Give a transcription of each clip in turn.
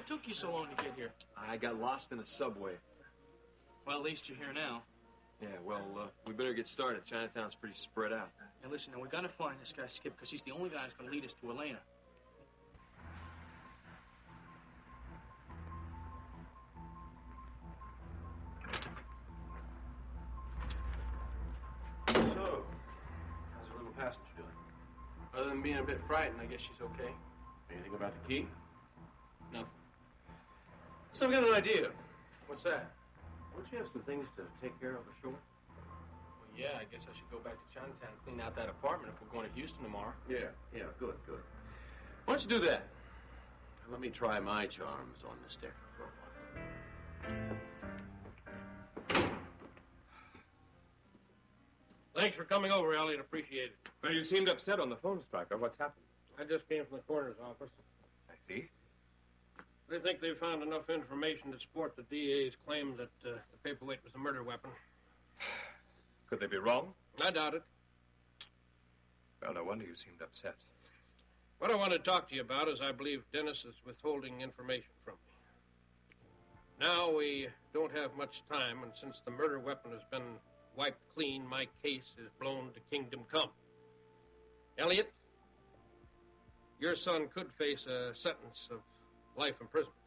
What took you so long to get here? I got lost in a subway. Well, at least you're here now. Yeah, well, we better get started. Chinatown's pretty spread out. Now, listen, now, we gotta find this guy, Skip, because he's the only guy that's gonna lead us to Elena. So, how's our little passenger doing? Other than being a bit frightened, I guess she's okay. Anything about the key? Nothing. So I've got an idea. What's that? Don't you have some things to take care of ashore? Well, yeah, I guess I should go back to Chinatown and clean out that apartment if we're going to Houston tomorrow. Yeah, good. Why don't you do that? And let me try my charms on Miss Decker for a while. Thanks for coming over, Elliot. Appreciate it. Well, you seemed upset on the phone, Stryker. What's happened? I just came from the coroner's office. I see. They think they found enough information to support the DA's claim that the paperweight was a murder weapon. Could they be wrong? I doubt it. Well, no wonder you seemed upset. What I want to talk to you about is I believe Dennis is withholding information from me. Now we don't have much time, and since the murder weapon has been wiped clean, my case is blown to kingdom come. Elliot, your son could face a sentence of life imprisonment.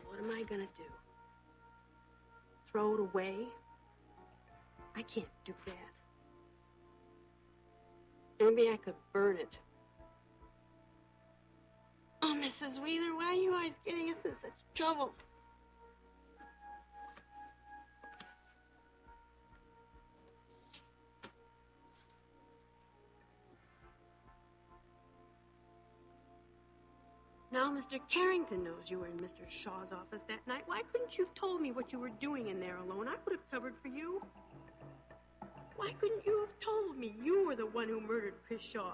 What am I gonna do? Throw it away? I can't do that. Maybe I could burn it. Oh, Mrs. Wheeler, why are you always getting us in such trouble? Now, Mr. Carrington knows you were in Mr. Shaw's office that night. Why couldn't you have told me what you were doing in there alone? I would have covered for you. Why couldn't you have told me you were the one who murdered Chris Shaw?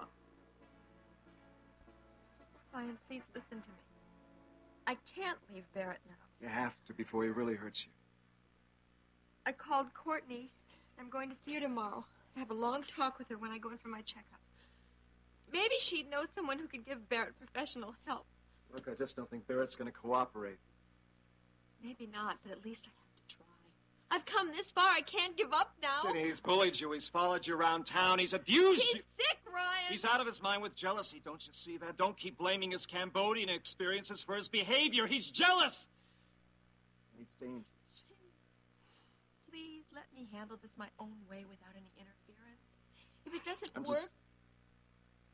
Ryan, please listen to me. I can't leave Barrett now. You have to before he really hurts you. I called Courtney. I'm going to see her tomorrow. I have a long talk with her when I go in for my checkup. Maybe she'd know someone who could give Barrett professional help. Look, I just don't think Barrett's going to cooperate. Maybe not, but at least I have to try. I've come this far. I can't give up now. Jenny, he's bullied you. He's followed you around town. He's abused He's you. sick, Ryan. He's out of his mind with jealousy. Don't you see that? Don't keep blaming his Cambodian experiences for his behavior. He's jealous. He's dangerous. Please let me handle this my own way without any interference. If it doesn't I'm work...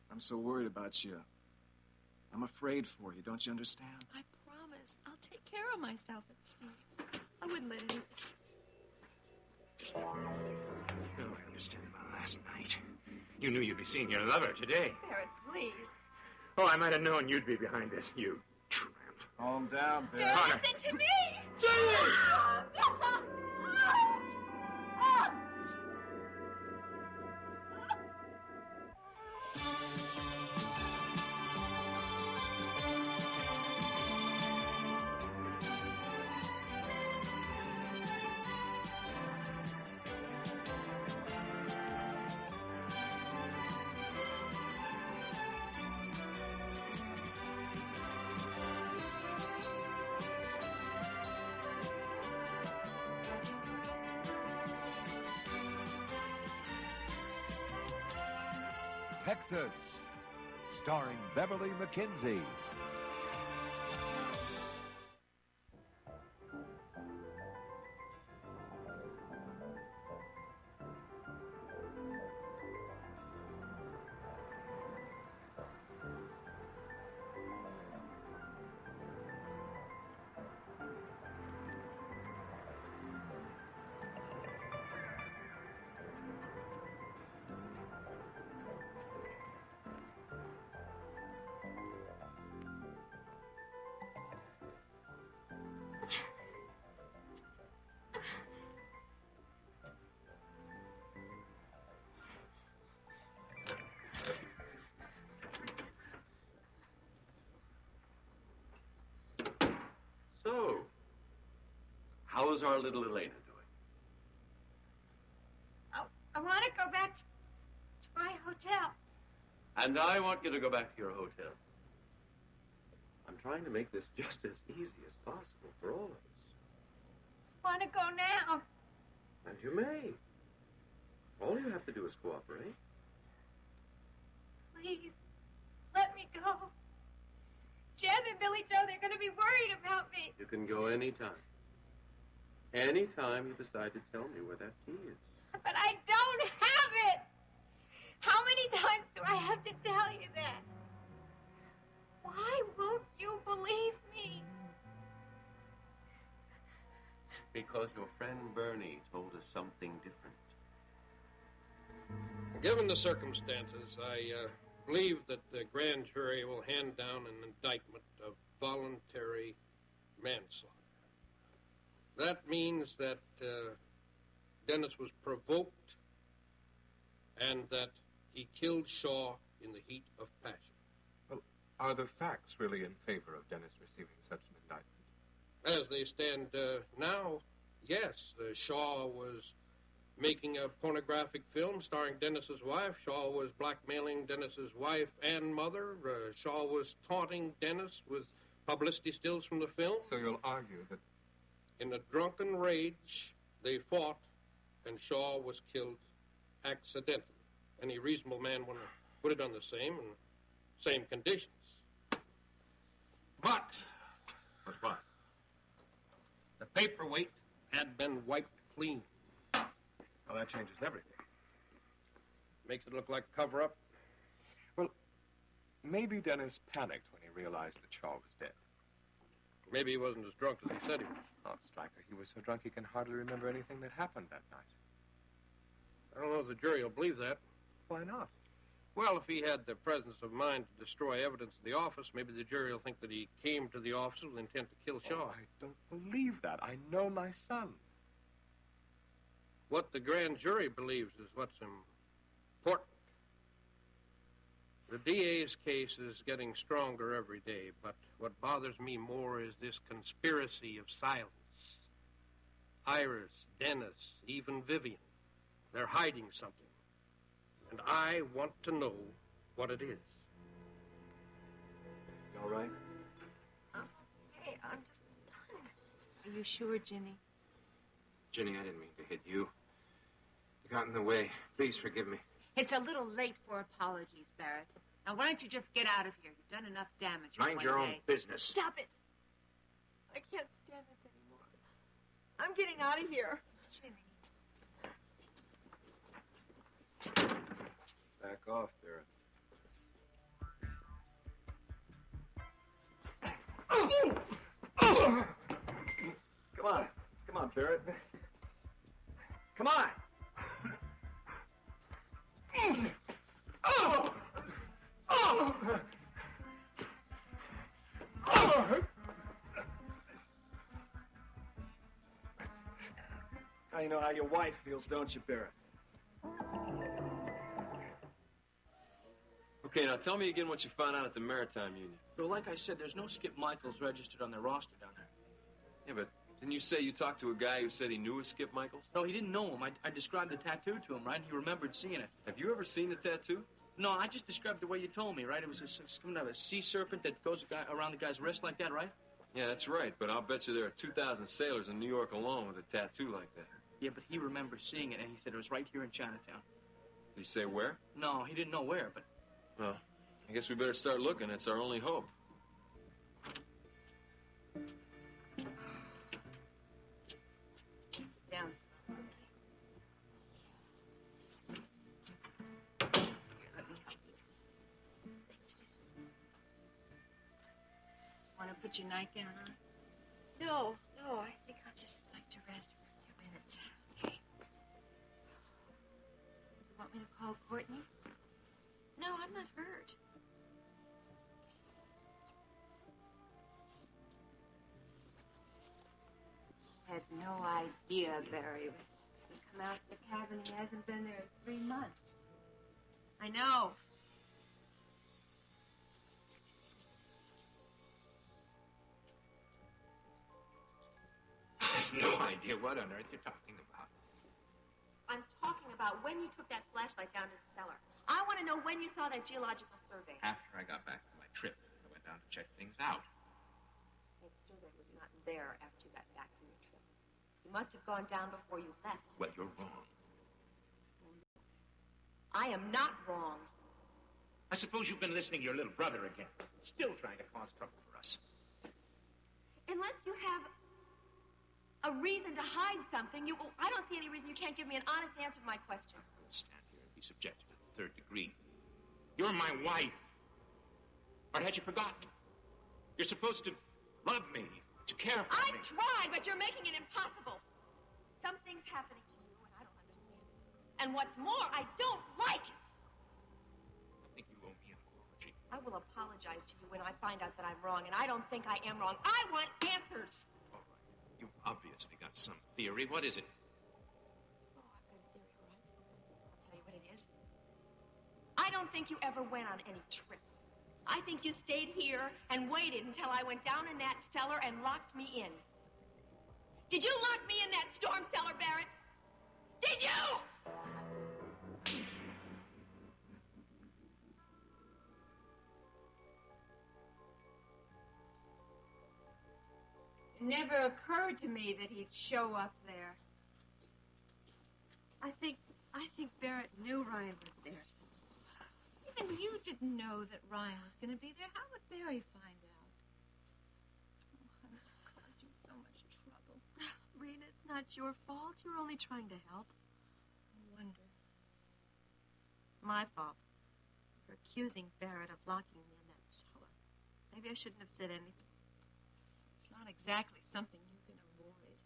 I'm so worried about you. I'm afraid for you. Don't you understand? I promise. I'll take care of myself and Steve. I wouldn't let anything... I don't understand about last night. You knew you'd be seeing your lover today. Barrett, please. Oh, I might have known you'd be behind this, you tramp. Calm down, Barrett. Barrett, listen to me! Texas, starring Beverly McKenzie. How is our little Elena doing? I want to go back to my hotel. And I want you to go back to your hotel. I'm trying to make this just as easy as possible for all of us. I want to go now. And you may. All you have to do is cooperate. Please, let me go. Jem and Billy Joe, they're going to be worried about me. You can go anytime. Anytime you decide to tell me where that key is. But I don't have it. How many times do I have to tell you that? Why won't you believe me? Because your friend Bernie told us something different. Given the circumstances, I believe that the grand jury will hand down an indictment of voluntary manslaughter. That means that Dennis was provoked and that he killed Shaw in the heat of passion. Well, are the facts really in favor of Dennis receiving such an indictment? As they stand now, yes. Shaw was making a pornographic film starring Dennis's wife. Shaw was blackmailing Dennis's wife and mother. Shaw was taunting Dennis with publicity stills from the film. So you'll argue that... In a drunken rage, they fought, and Shaw was killed accidentally. Any reasonable man would have done the same in same conditions. But what? The paperweight had been wiped clean. Well, that changes everything. Makes it look like a cover-up. Well, maybe Dennis panicked when he realized that Shaw was dead. Maybe he wasn't as drunk as he said he was. Oh, Stryker, he was so drunk he can hardly remember anything that happened that night. I don't know if the jury will believe that. Why not? Well, if he had the presence of mind to destroy evidence in the office, maybe the jury will think that he came to the office with intent to kill Shaw. Oh, I don't believe that. I know my son. What the grand jury believes is what's important. The DA's case is getting stronger every day, but what bothers me more is this conspiracy of silence. Iris, Dennis, even Vivian. They're hiding something. And I want to know what it is. You all right? Okay, I'm just stunned. Are you sure, Ginny? Ginny, I didn't mean to hit you. You got in the way. Please forgive me. It's a little late for apologies, Barrett. Now, why don't you just get out of here? You've done enough damage in Mind one your own day. business. Stop it. I can't stand this anymore. I'm getting out of here. Ginny. Back off, Barrett. Come on. Come on, Barrett. Come on. Now you know how your wife feels, don't you, Barrett? Okay, now tell me again what you found out at the Maritime Union. So, like I said, there's no Skip Michaels registered on their roster down there. Yeah, but didn't you say you talked to a guy who said he knew a Skip Michaels? No, he didn't know him. I described the tattoo to him, right? And he remembered seeing it. Have you ever seen the tattoo? No, I just described the way you told me, right? It was some kind of a sea serpent that goes around the guy's wrist like that, right? Yeah, that's right, but I'll bet you there are 2,000 sailors in New York alone with a tattoo like that. Yeah, but he remembered seeing it, and he said it was right here in Chinatown. Did he say where? No, he didn't know where, but... Well, I guess we better start looking. It's our only hope. Sit down. Want to put your nightgown on? No, I think I'll just like to rest for a few minutes. Okay. Do you want me to call Courtney? No, I'm not hurt. I had no idea Barry was going to come out to the cabin. He hasn't been there in 3 months. I know. have no idea what on earth you're talking about. I'm talking about when you took that flashlight down to the cellar. I want to know when you saw that geological survey. After I got back from my trip, I went down to check things out. That survey was not there after you got back from your trip. You must have gone down before you left. Well, you're wrong. I am not wrong. I suppose you've been listening to your little brother again. Still trying to cause trouble for us. Unless you have a reason to hide something, I don't see any reason you can't give me an honest answer to my question. I will stand here and be subjected to the third degree. You're my wife. Or had you forgotten? You're supposed to love me, to care for me. I've tried, but you're making it impossible. Something's happening to you, and I don't understand it. And what's more, I don't like it. I think you owe me an apology. I will apologize to you when I find out that I'm wrong, and I don't think I am wrong. I want answers. All right. You've obviously got some theory. What is it? Oh, I've got a theory, all right. I'll tell you what it is. I don't think you ever went on any trip. I think you stayed here and waited until I went down in that cellar and locked me in. Did you lock me in that storm cellar, Barrett? Did you? It never occurred to me that he'd show up there. I think Barrett knew Ryan was there. So. Even you didn't know that Ryan was going to be there. How would Barry find out? Oh, I've caused you so much trouble. Rena, it's not your fault. You were only trying to help. I wonder. It's my fault for accusing Barrett of locking me in that cellar. Maybe I shouldn't have said anything. It's not exactly something you can avoid.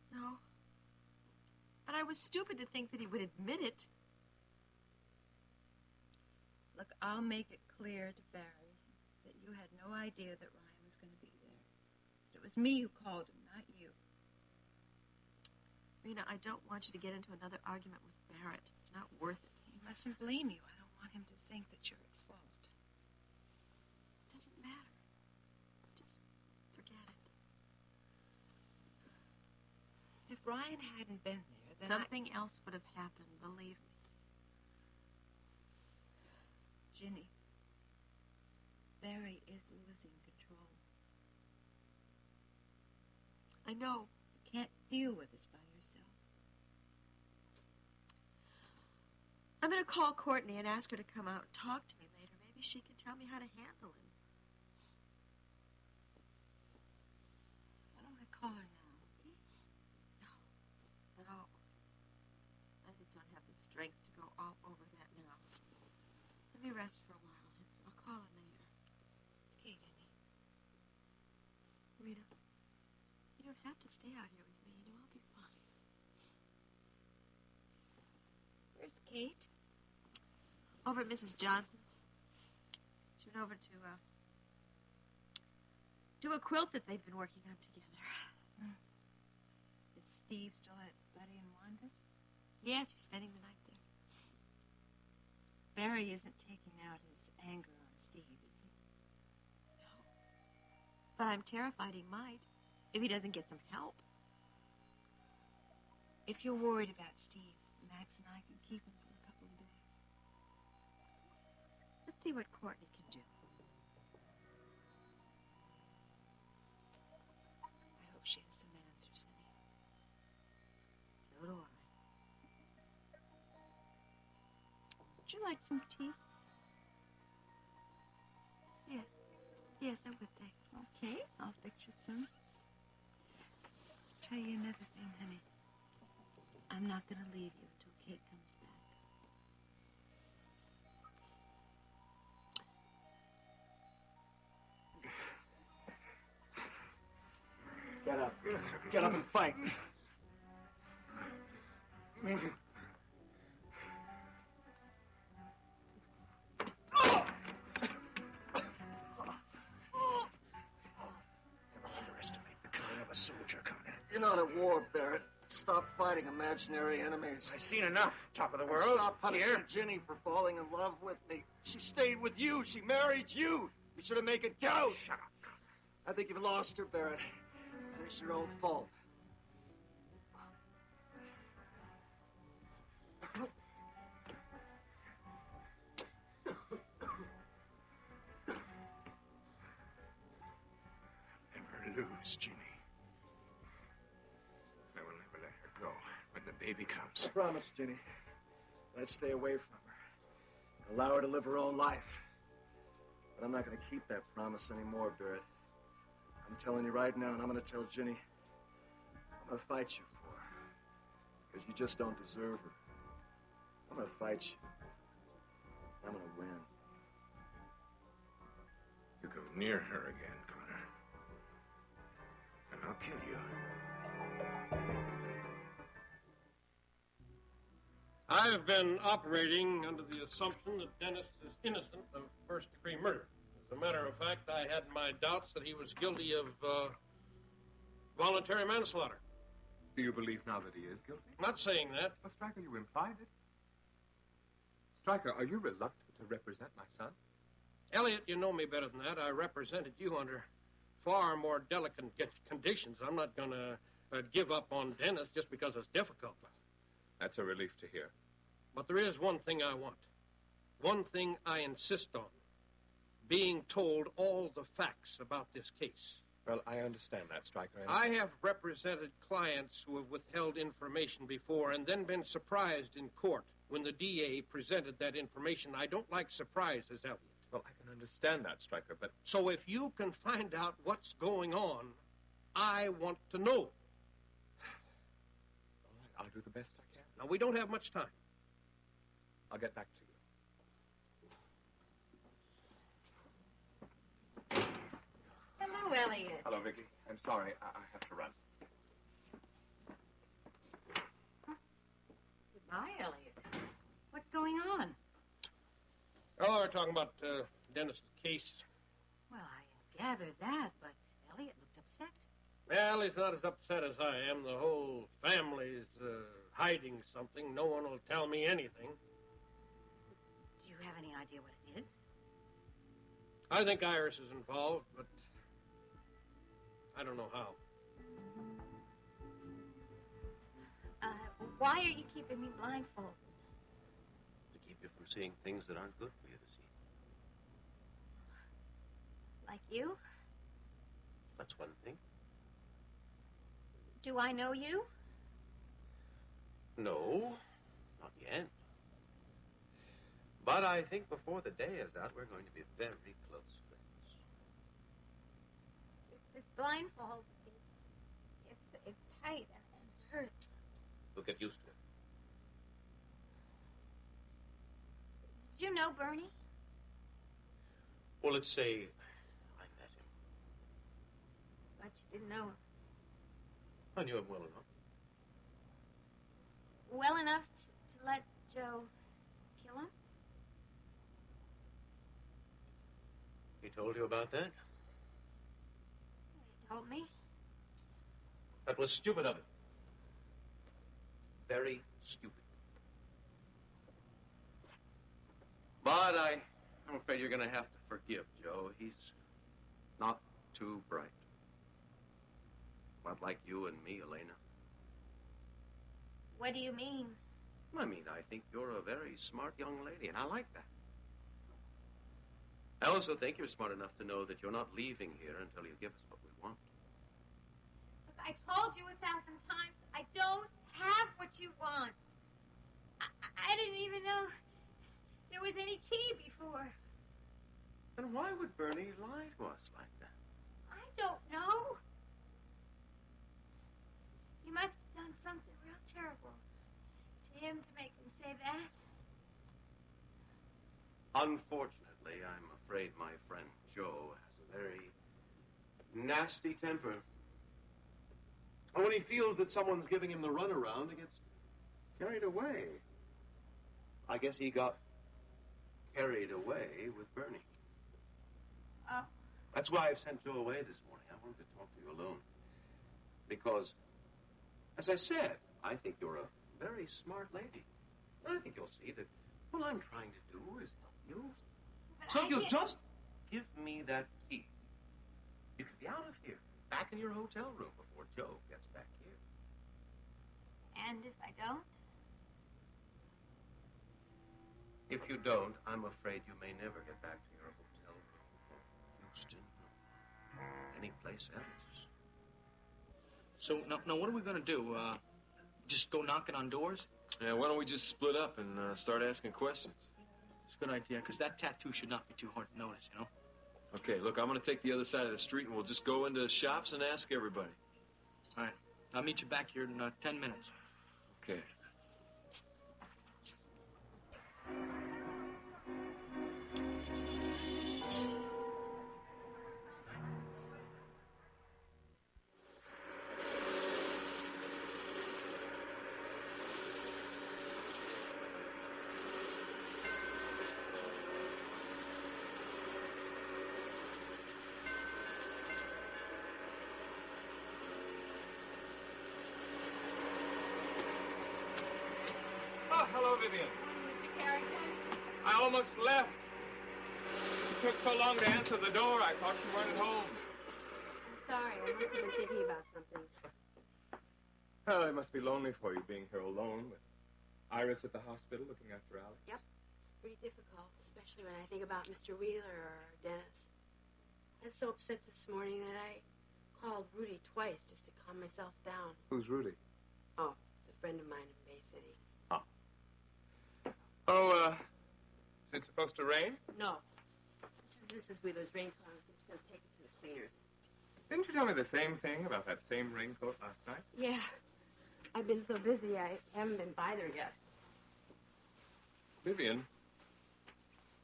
No. But I was stupid to think that he would admit it. Look, I'll make it clear to Barry that you had no idea that Ryan was going to be there. It was me who called him, not you. Rena, I don't want you to get into another argument with Barrett. It's not worth it. He mustn't blame you. I don't want him to think that you're at fault. It doesn't matter. Just forget it. If Ryan hadn't been there, then something else would have happened, believe me. Ginny, Barry is losing control. I know. You can't deal with this by yourself. I'm going to call Courtney and ask her to come out and talk to me later. Maybe she can tell me how to handle him. Why don't I call her now? No. I just don't have the strength to go all over that now. Let me rest for a while. I'll call her later. Okay, Jenny. Rita, you don't have to stay out here with me. You know, I'll be fine. Where's Kate? Over at Mrs. Johnson's. She went over to do a quilt that they've been working on together. Is Steve still at Buddy and Wanda's? Yes, he's spending the night there. Barry isn't taking out his anger on Steve, is he? No. But I'm terrified he might, if he doesn't get some help. If you're worried about Steve, Max and I can keep him for a couple of days. Let's see what Courtney can do. I hope she has some answers, honey. So do I. Would you like some tea? Yes. Yes, I would, thanks. Okay, I'll fix you some. Tell you another thing, honey. I'm not going to leave you until Kate comes back. Get up. Get up and fight. Soldier, Connor. You're not at war, Barrett. Stop fighting imaginary enemies. I've seen enough, top of the world. Stop punishing Ginny for falling in love with me. She stayed with you. She married you. You should have made it count. Shut up. I think you've lost her, Barrett. And it's your own fault. lose, Ginny. I will never let her go when the baby comes. I promise, Ginny. Let's stay away from her. Allow her to live her own life. But I'm not going to keep that promise anymore, Barrett. I'm telling you right now, and I'm going to tell Ginny, I'm going to fight you for her. Because you just don't deserve her. I'm going to fight you. I'm going to win. You go near her again, Connor, and I'll kill you. I've been operating under the assumption that Dennis is innocent of first-degree murder. As a matter of fact, I had my doubts that he was guilty of voluntary manslaughter. Do you believe now that he is guilty? I'm not saying that. Well, Stryker, you implied it. Stryker, are you reluctant to represent my son? Elliot, you know me better than that. I represented you under far more delicate conditions. I'm not going to give up on Dennis just because it's difficult. That's a relief to hear. But there is one thing I want. One thing I insist on. Being told all the facts about this case. Well, I understand that, Stryker. I have represented clients who have withheld information before and then been surprised in court when the DA presented that information. I don't like surprises, Elliot. Well, I can understand that, Stryker, but... So if you can find out what's going on, I want to know. All right, I'll do the best I can. Now, we don't have much time. I'll get back to you. Hello, Elliot. Hello, Vicky. I'm sorry. I have to run. Goodbye, Elliot. What's going on? Oh, we're talking about Dennis's case. Well, I gathered that, but Elliot looked upset. Well, he's not as upset as I am. The whole family's hiding something. No one will tell me anything. Do you have any idea what it is? I think Iris is involved, but I don't know how. Why are you keeping me blindfolded? To keep you from seeing things that aren't good for you to see. Like you? That's one thing. Do I know you? No, not yet. But I think before the day is out, we're going to be very close friends. This blindfold, it's tight and it hurts. We'll get used to it. Did you know Bernie? Well, let's say I met him. But you didn't know him. I knew him well enough. Well enough to let Joe kill him? He told you about that? He told me. That was stupid of him. Very stupid. But I'm afraid you're going to have to forgive Joe. He's not too bright. Not like you and me, Elena. What do you mean? I mean, I think you're a very smart young lady, and I like that. I also think you're smart enough to know that you're not leaving here until you give us what we want. Look, I told you 1,000 times, I don't have what you want. I didn't even know there was any key before. Then why would Bernie lie to us like that? I don't know. You must have done something real terrible to him to make him say that. Unfortunately, I'm afraid my friend Joe has a very nasty temper. And when he feels that someone's giving him the runaround, he gets carried away. I guess he got carried away with Bernie. Oh. That's why I've sent Joe away this morning. I wanted to talk to you alone. Because, as I said, I think you're a very smart lady. And I think you'll see that what I'm trying to do is help you. But So I if you'll can't- just give me that key, you can be out of here, back in your hotel room before Joe gets back here. And if I don't? If you don't, I'm afraid you may never get back to your hotel room, or Houston, or any place else. So, now what are we going to do? Just go knocking on doors? Yeah, why don't we just split up and start asking questions? It's a good idea, because that tattoo should not be too hard to notice, you know? Okay, look, I'm going to take the other side of the street, and we'll just go into shops and ask everybody. All right. I'll meet you back here in 10 minutes. Okay. Oh, hello, Vivian. Mr. Carrington? I almost left. It took so long to answer the door, I thought you weren't at home. I'm sorry. I must have been thinking about something. Oh, it must be lonely for you being here alone with Iris at the hospital looking after Alex. Yep. It's pretty difficult, especially when I think about Mr. Wheeler or Dennis. I was so upset this morning that I called Rudy twice just to calm myself down. Who's Rudy? Oh, it's a friend of mine in Bay City. Oh, is it supposed to rain? No. This is Mrs. Wheeler's raincoat. I'm just going to take it to the cleaners. Didn't you tell me the same thing about that same raincoat last night? Yeah. I've been so busy, I haven't been by there yet. Vivian,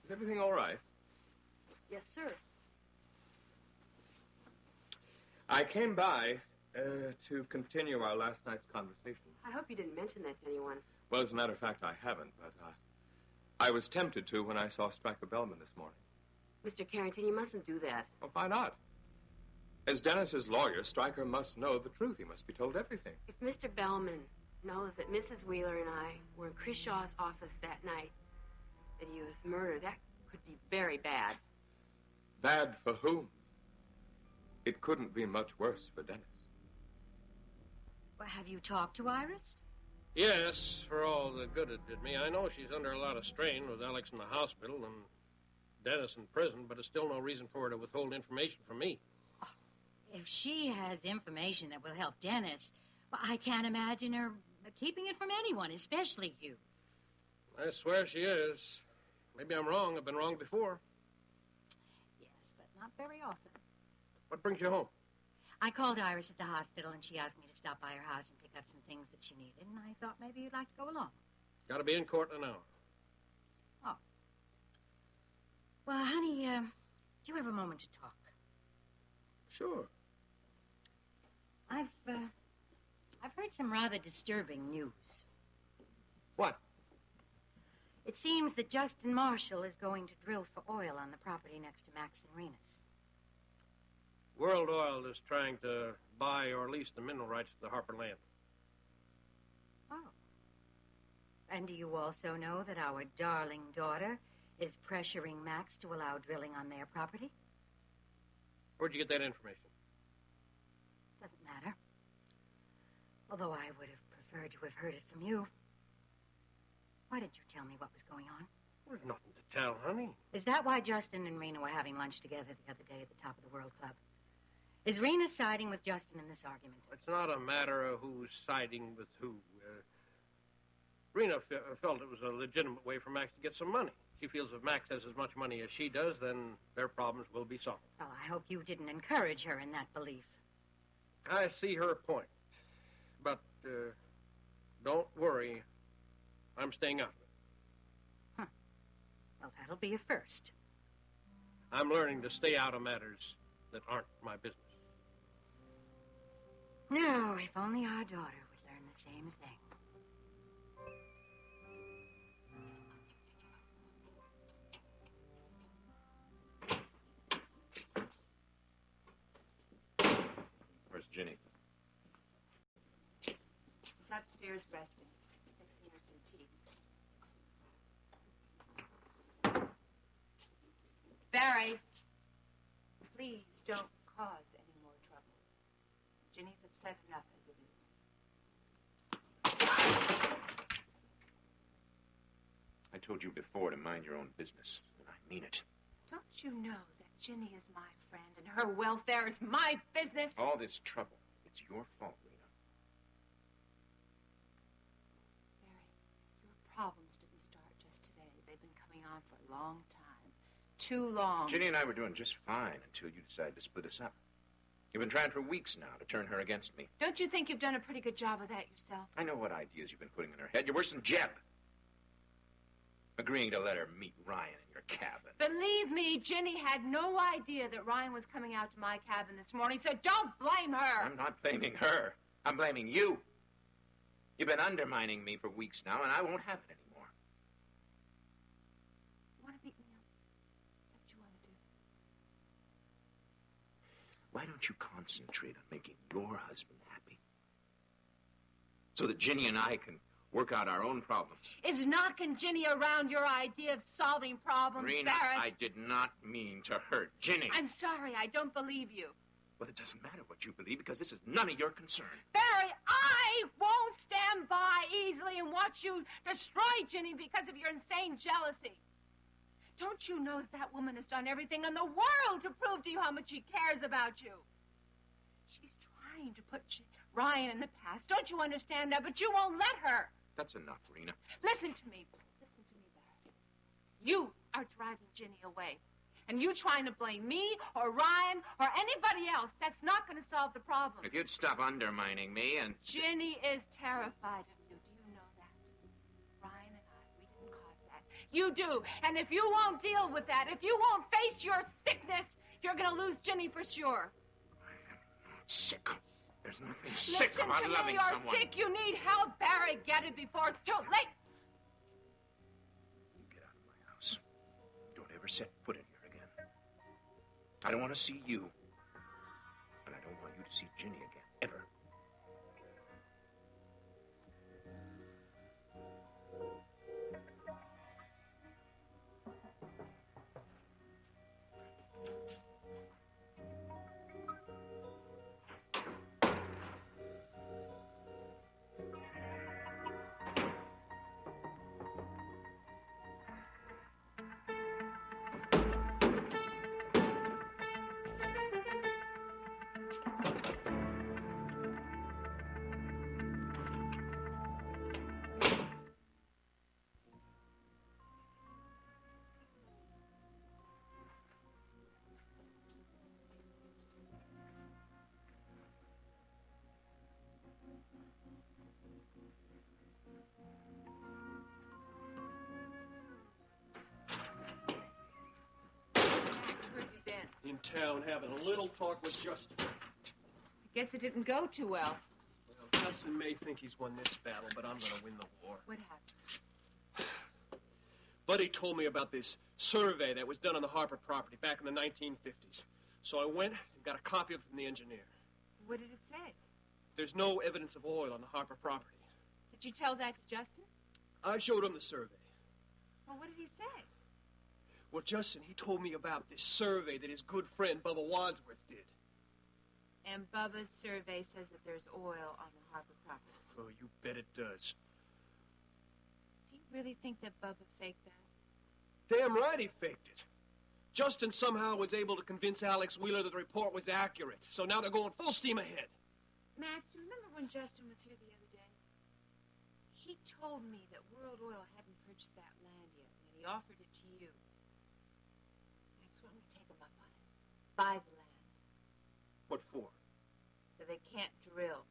is everything all right? Yes, sir. I came by to continue our last night's conversation. I hope you didn't mention that to anyone. Well, as a matter of fact, I haven't, but I was tempted to when I saw Stryker Bellman this morning. Mr. Carrington, you mustn't do that. Well, why not? As Dennis's lawyer, Stryker must know the truth. He must be told everything. If Mr. Bellman knows that Mrs. Wheeler and I were in Chris Shaw's office that night, that he was murdered, that could be very bad. Bad for whom? It couldn't be much worse for Dennis. Well, have you talked to Iris? Yes, for all the good it did me. I know she's under a lot of strain with Alex in the hospital and Dennis in prison, but it's still no reason for her to withhold information from me. Oh, if she has information that will help Dennis, well, I can't imagine her keeping it from anyone, especially you. I swear she is. Maybe I'm wrong. I've been wrong before. Yes, but not very often. What brings you home? I called Iris at the hospital, and she asked me to stop by her house and pick up some things that she needed, and I thought maybe you'd like to go along. Got to be in court in an hour. Oh. Well, honey, do you have a moment to talk? Sure. I've heard some rather disturbing news. What? It seems that Justin Marshall is going to drill for oil on the property next to Max and Rena's. World Oil is trying to buy or lease the mineral rights to the Harper land. Oh. And do you also know that our darling daughter is pressuring Max to allow drilling on their property? Where'd you get that information? Doesn't matter. Although I would have preferred to have heard it from you. Why didn't you tell me what was going on? There's nothing to tell, honey. Is that why Justin and Rena were having lunch together the other day at the top of the World Club? Is Rena siding with Justin in this argument? It's not a matter of who's siding with who. Rena felt it was a legitimate way for Max to get some money. She feels if Max has as much money as she does, then their problems will be solved. Well, I hope you didn't encourage her in that belief. I see her point. But don't worry. I'm staying out of it. Huh. Well, that'll be a first. I'm learning to stay out of matters that aren't my business. Now, if only our daughter would learn the same thing. Where's Ginny? She's upstairs resting, fixing her some tea. Barry, please don't cause any more trouble. Ginny's upset enough as it is. I told you before to mind your own business, and I mean it. Don't you know that Ginny is my friend and her welfare is my business? All this trouble, it's your fault, Rena. been coming on for a long time. Too long. Ginny and I were doing just fine until you decided to split us up. You've been trying for weeks now to turn her against me. Don't you think you've done a pretty good job of that yourself? I know what ideas you've been putting in her head. You're worse than Jeb. Agreeing to let her meet Ryan in your cabin. Believe me, Ginny had no idea that Ryan was coming out to my cabin this morning, so don't blame her. I'm not blaming her. I'm blaming you. You've been undermining me for weeks now, and I won't have it anymore. You want to beat me up? Is that what you want to do? Why don't you concentrate on making your husband happy? So that Ginny and I can work out our own problems. Is knocking Ginny around your idea of solving problems, Rena, Barrett? I did not mean to hurt Ginny. I'm sorry, I don't believe you. Well, it doesn't matter what you believe because this is none of your concern. Barry, I won't stand by easily and watch you destroy Ginny because of your insane jealousy. Don't you know that woman has done everything in the world to prove to you how much she cares about you? She's trying to put Ryan in the past. Don't you understand that? But you won't let her. That's enough, Rena. Listen to me. Listen to me, Barry. You are driving Ginny away. And you trying to blame me or Ryan or anybody else, that's not going to solve the problem. If you'd stop undermining me and... Ginny is terrified of you. Do you know that? Ryan and I, we didn't cause that. You do. And if you won't deal with that, if you won't face your sickness, you're going to lose Ginny for sure. Sick. There's nothing sick about loving you're someone. Sick. You need help, Barry. Get it before it's too late. You get out of my house. Don't ever set foot in here again. I don't want to see you. And I don't want you to see Ginny again, ever. In town having a little talk with Justin. I guess it didn't go too well. Well, Justin may think he's won this battle, but I'm going to win the war. What happened? Buddy told me about this survey that was done on the Harper property back in the 1950s. So I went and got a copy of it from the engineer. What did it say? There's no evidence of oil on the Harper property. Did you tell that to Justin? I showed him the survey. Well, what did he say? Well, Justin, he told me about this survey that his good friend Bubba Wadsworth did. And Bubba's survey says that there's oil on the Harper property. Oh, you bet it does. Do you really think that Bubba faked that? Damn right he faked it. Justin somehow was able to convince Alex Wheeler that the report was accurate. So now they're going full steam ahead. Max, do you remember when Justin was here the other day? He told me that World Oil hadn't purchased that land yet, and that he offered it to you. Max, why don't we take him up on it? Buy the land. What for? So they can't drill.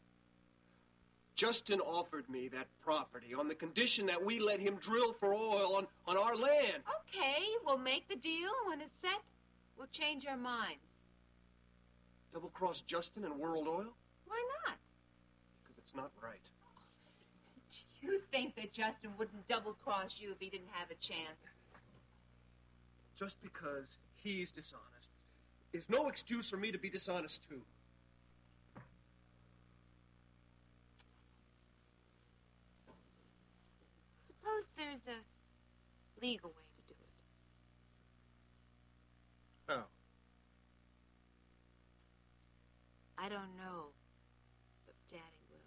Justin offered me that property on the condition that we let him drill for oil on our land. Okay, we'll make the deal. When it's set, we'll change our minds. Double-cross Justin and World Oil? Why not? Because it's not right. Do you think that Justin wouldn't double-cross you if he didn't have a chance? Just because he's dishonest is no excuse for me to be dishonest, too. Suppose there's a legal way to do it. How? I don't know, but Daddy will.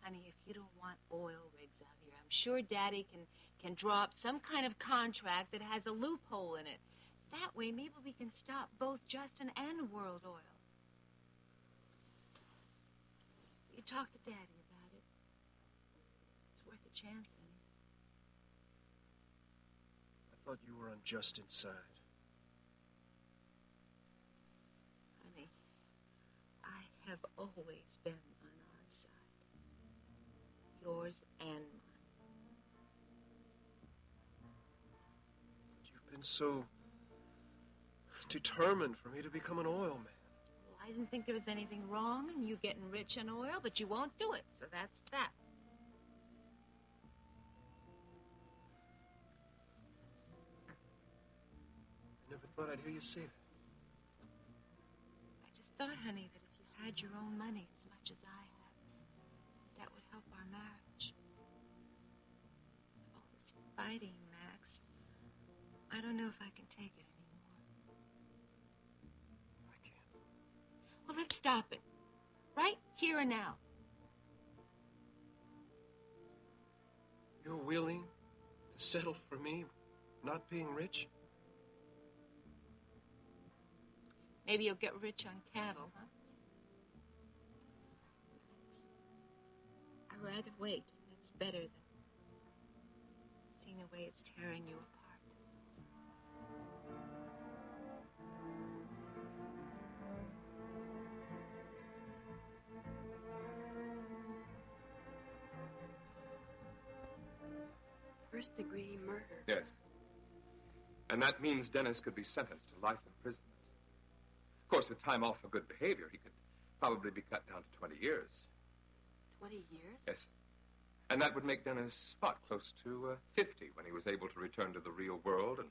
Honey, if you don't want oil rigs out here, I'm sure Daddy can draw up some kind of contract that has a loophole in it. That way, maybe we can stop both Justin and World Oil. You talk to Daddy about it. It's worth a chance, honey. thought you were unjust inside. Honey, I have always been on our side. Yours and mine. You've been so determined for me to become an oil man. Well, I didn't think there was anything wrong in you getting rich in oil, but you won't do it, so that's that. I never thought I'd hear you say that. I just thought, honey, that if you had your own money as much as I have, that would help our marriage. All this fighting, Max. I don't know if I can take it anymore. I can't. Well, let's stop it. Right here and now. You're willing to settle for me not being rich? Maybe you'll get rich on cattle, huh? I'd rather wait. That's better than seeing the way it's tearing you apart. First-degree murder. Yes. And that means Dennis could be sentenced to life imprisonment. Of course, with time off for good behavior, he could probably be cut down to 20 years. 20 years? Yes. And that would make Dennis, what, close to 50 when he was able to return to the real world and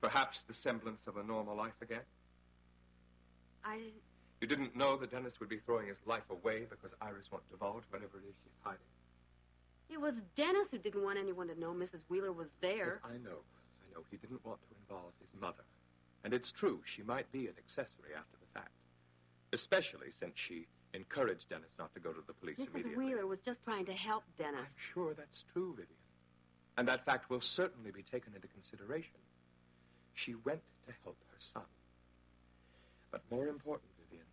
perhaps the semblance of a normal life again? I didn't... You didn't know that Dennis would be throwing his life away because Iris won't divulge whatever it is she's hiding? It was Dennis who didn't want anyone to know Mrs. Wheeler was there. Yes, I know. He didn't want to involve his mother. And it's true, she might be an accessory after the fact. Especially since she encouraged Dennis not to go to the police Mrs. immediately. Wheeler was just trying to help Dennis. I'm sure that's true, Vivian. And that fact will certainly be taken into consideration. She went to help her son. But more important, Vivian,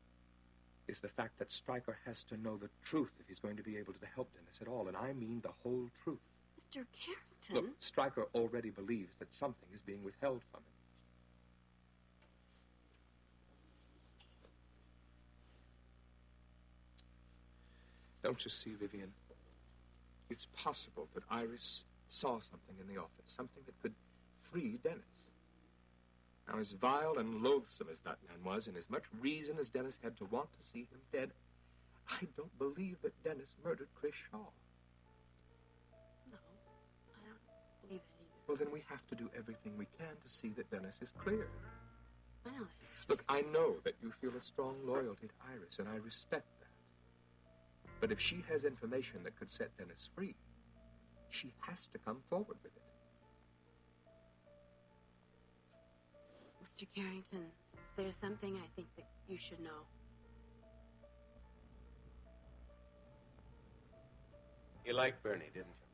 is the fact that Stryker has to know the truth if he's going to be able to help Dennis at all. And I mean the whole truth. Mr. Carrington? Look, Stryker already believes that something is being withheld from him. Don't you see, Vivian? It's possible that Iris saw something in the office, something that could free Dennis. Now, as vile and loathsome as that man was, and as much reason as Dennis had to want to see him dead, I don't believe that Dennis murdered Chris Shaw. No, I don't believe it either. Well, then we have to do everything we can to see that Dennis is clear. I know. Look, I know that you feel a strong loyalty to Iris, and I respect that. But if she has information that could set Dennis free, she has to come forward with it. Mr. Carrington, there's something I think that you should know. You liked Bernie, didn't you?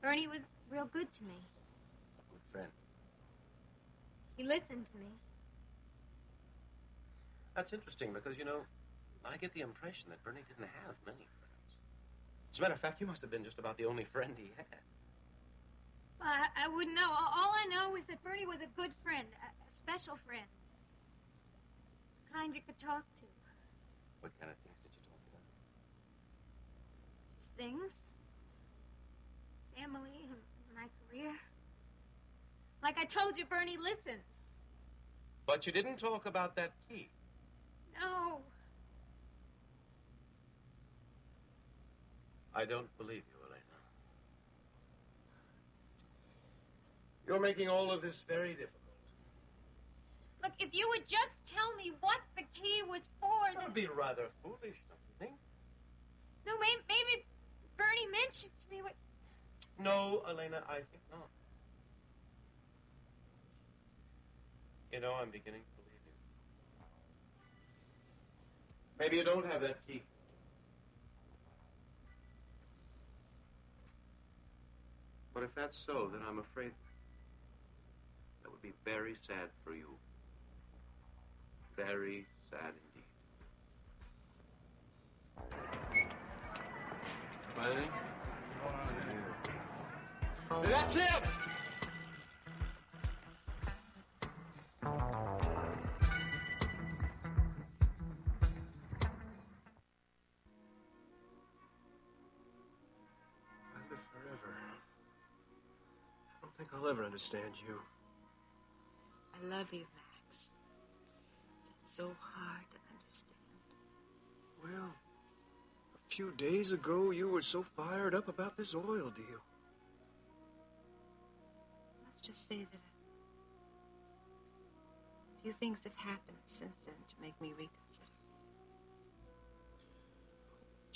Bernie was real good to me. A good friend. He listened to me. That's interesting because, you know, I get the impression that Bernie didn't have many friends. As a matter of fact, you must have been just about the only friend he had. I wouldn't know. All I know is that Bernie was a good friend, a special friend. The kind you could talk to. What kind of things did you talk about? Just things. Family and my career. Like I told you, Bernie listened. But you didn't talk about that key. No. I don't believe you, Elena. You're making all of this very difficult. Look, if you would just tell me what the key was for, That would be rather foolish, don't you think? No, maybe Bernie mentioned to me what... No, Elena, I think not. You know, I'm beginning to believe you. Maybe you don't have that key. But if that's so, then I'm afraid that would be very sad for you. Very sad indeed. Find anything? That's him! think I'll ever understand you. I love you, Max. It's so hard to understand. Well, a few days ago, you were so fired up about this oil deal. Let's just say that a few things have happened since then to make me reconsider.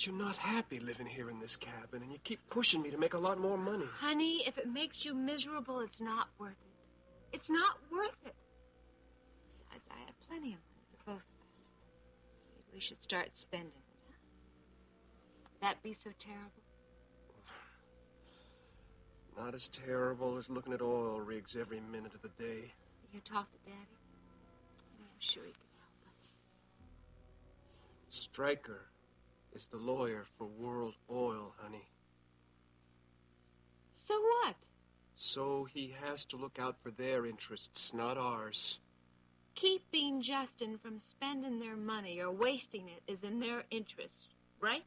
You're not happy living here in this cabin, and you keep pushing me to make a lot more money. Honey, if it makes you miserable, it's not worth it. It's not worth it. Besides, I have plenty of money for both of us. Maybe we should start spending it, huh? That be so terrible? Not as terrible as looking at oil rigs every minute of the day. You talk to Daddy? I'm sure he can help us. Stryker is the lawyer for World Oil, honey. So what? So he has to look out for their interests, not ours. Keeping Justin from spending their money or wasting it is in their interest, right?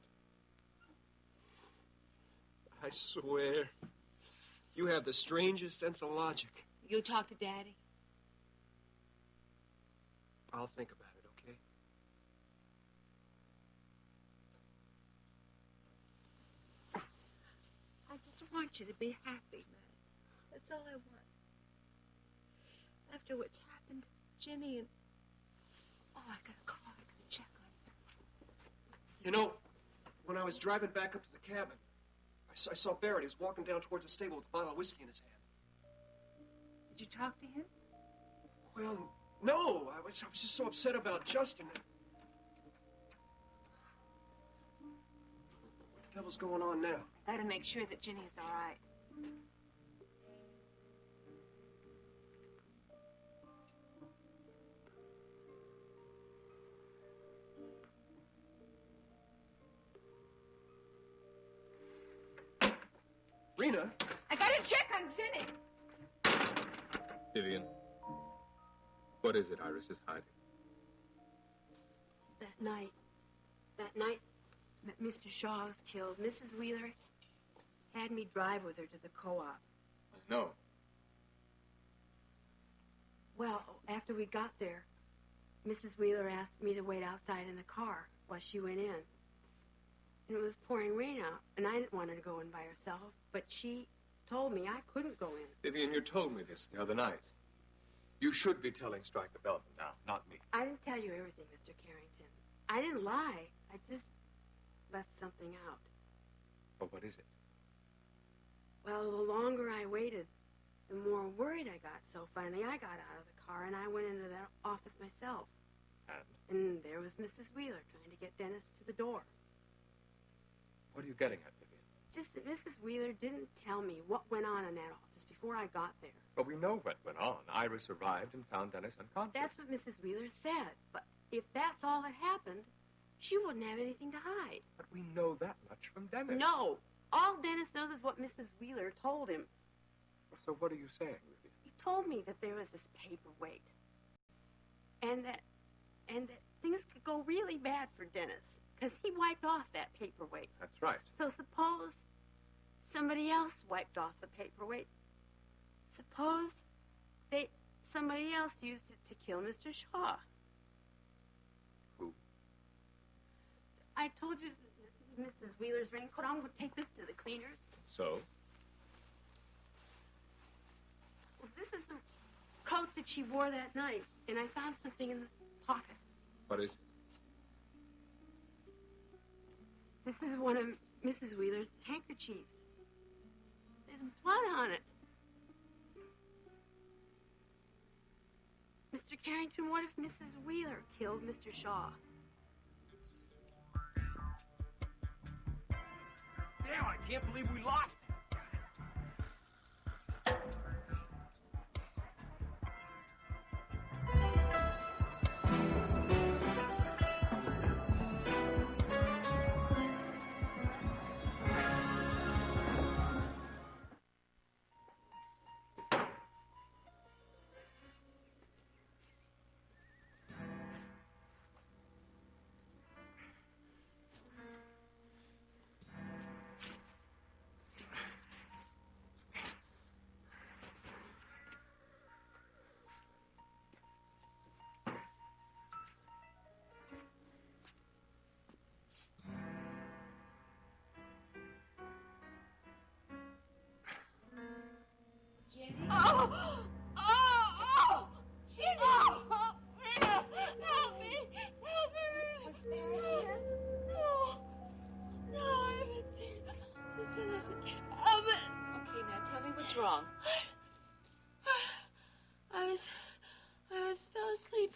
I swear, you have the strangest sense of logic. You talk to Daddy? I'll think about it, okay? I just want you to be happy, Max. That's all I want. After what's happened to Ginny and... Oh, I gotta call. I gotta check on her. You know, when I was driving back up to the cabin, I saw Barrett. He was walking down towards the stable with a bottle of whiskey in his hand. Did you talk to him? Well, no. I was just so upset about Justin. What the devil's going on now? I gotta make sure that Ginny's all right. Rena? I gotta check on Ginny. Vivian, what is it Iris is hiding? That night that Mr. Shaw was killed, Mrs. Wheeler had me drive with her to the co-op. No. Well, after we got there, Mrs. Wheeler asked me to wait outside in the car while she went in. And it was pouring rain out, and I didn't want her to go in by herself, but she told me I couldn't go in. Vivian, you told me this the other night. You should be telling Stryker Belvin now, not me. I didn't tell you everything, Mr. Carrington. I didn't lie. I just left something out. But what is it? Well, the longer I waited, the more worried I got. So finally I got out of the car and I went into that office myself. And there was Mrs. Wheeler trying to get Dennis to the door. What are you getting at, Vivian? Just that Mrs. Wheeler didn't tell me what went on in that office before I got there. But we know what went on. Iris arrived and found Dennis unconscious. That's what Mrs. Wheeler said. But if that's all that happened, she wouldn't have anything to hide. But we know that much from Dennis. No. All Dennis knows is what Mrs. Wheeler told him. So what are you saying, Vivian? He told me that there was this paperweight. And that things could go really bad for Dennis. Because he wiped off that paperweight. That's right. So suppose somebody else wiped off the paperweight. Suppose somebody else used it to kill Mr. Shaw. Who? I told you that this is Mrs. Wheeler's raincoat. I'm going to take this to the cleaners. So? Well, this is the coat that she wore that night, and I found something in this pocket. What is it? This is one of Mrs. Wheeler's handkerchiefs. There's blood on it. Mr. Carrington, what if Mrs. Wheeler killed Mr. Shaw? Damn, I can't believe we lost it. What's wrong? I fell asleep,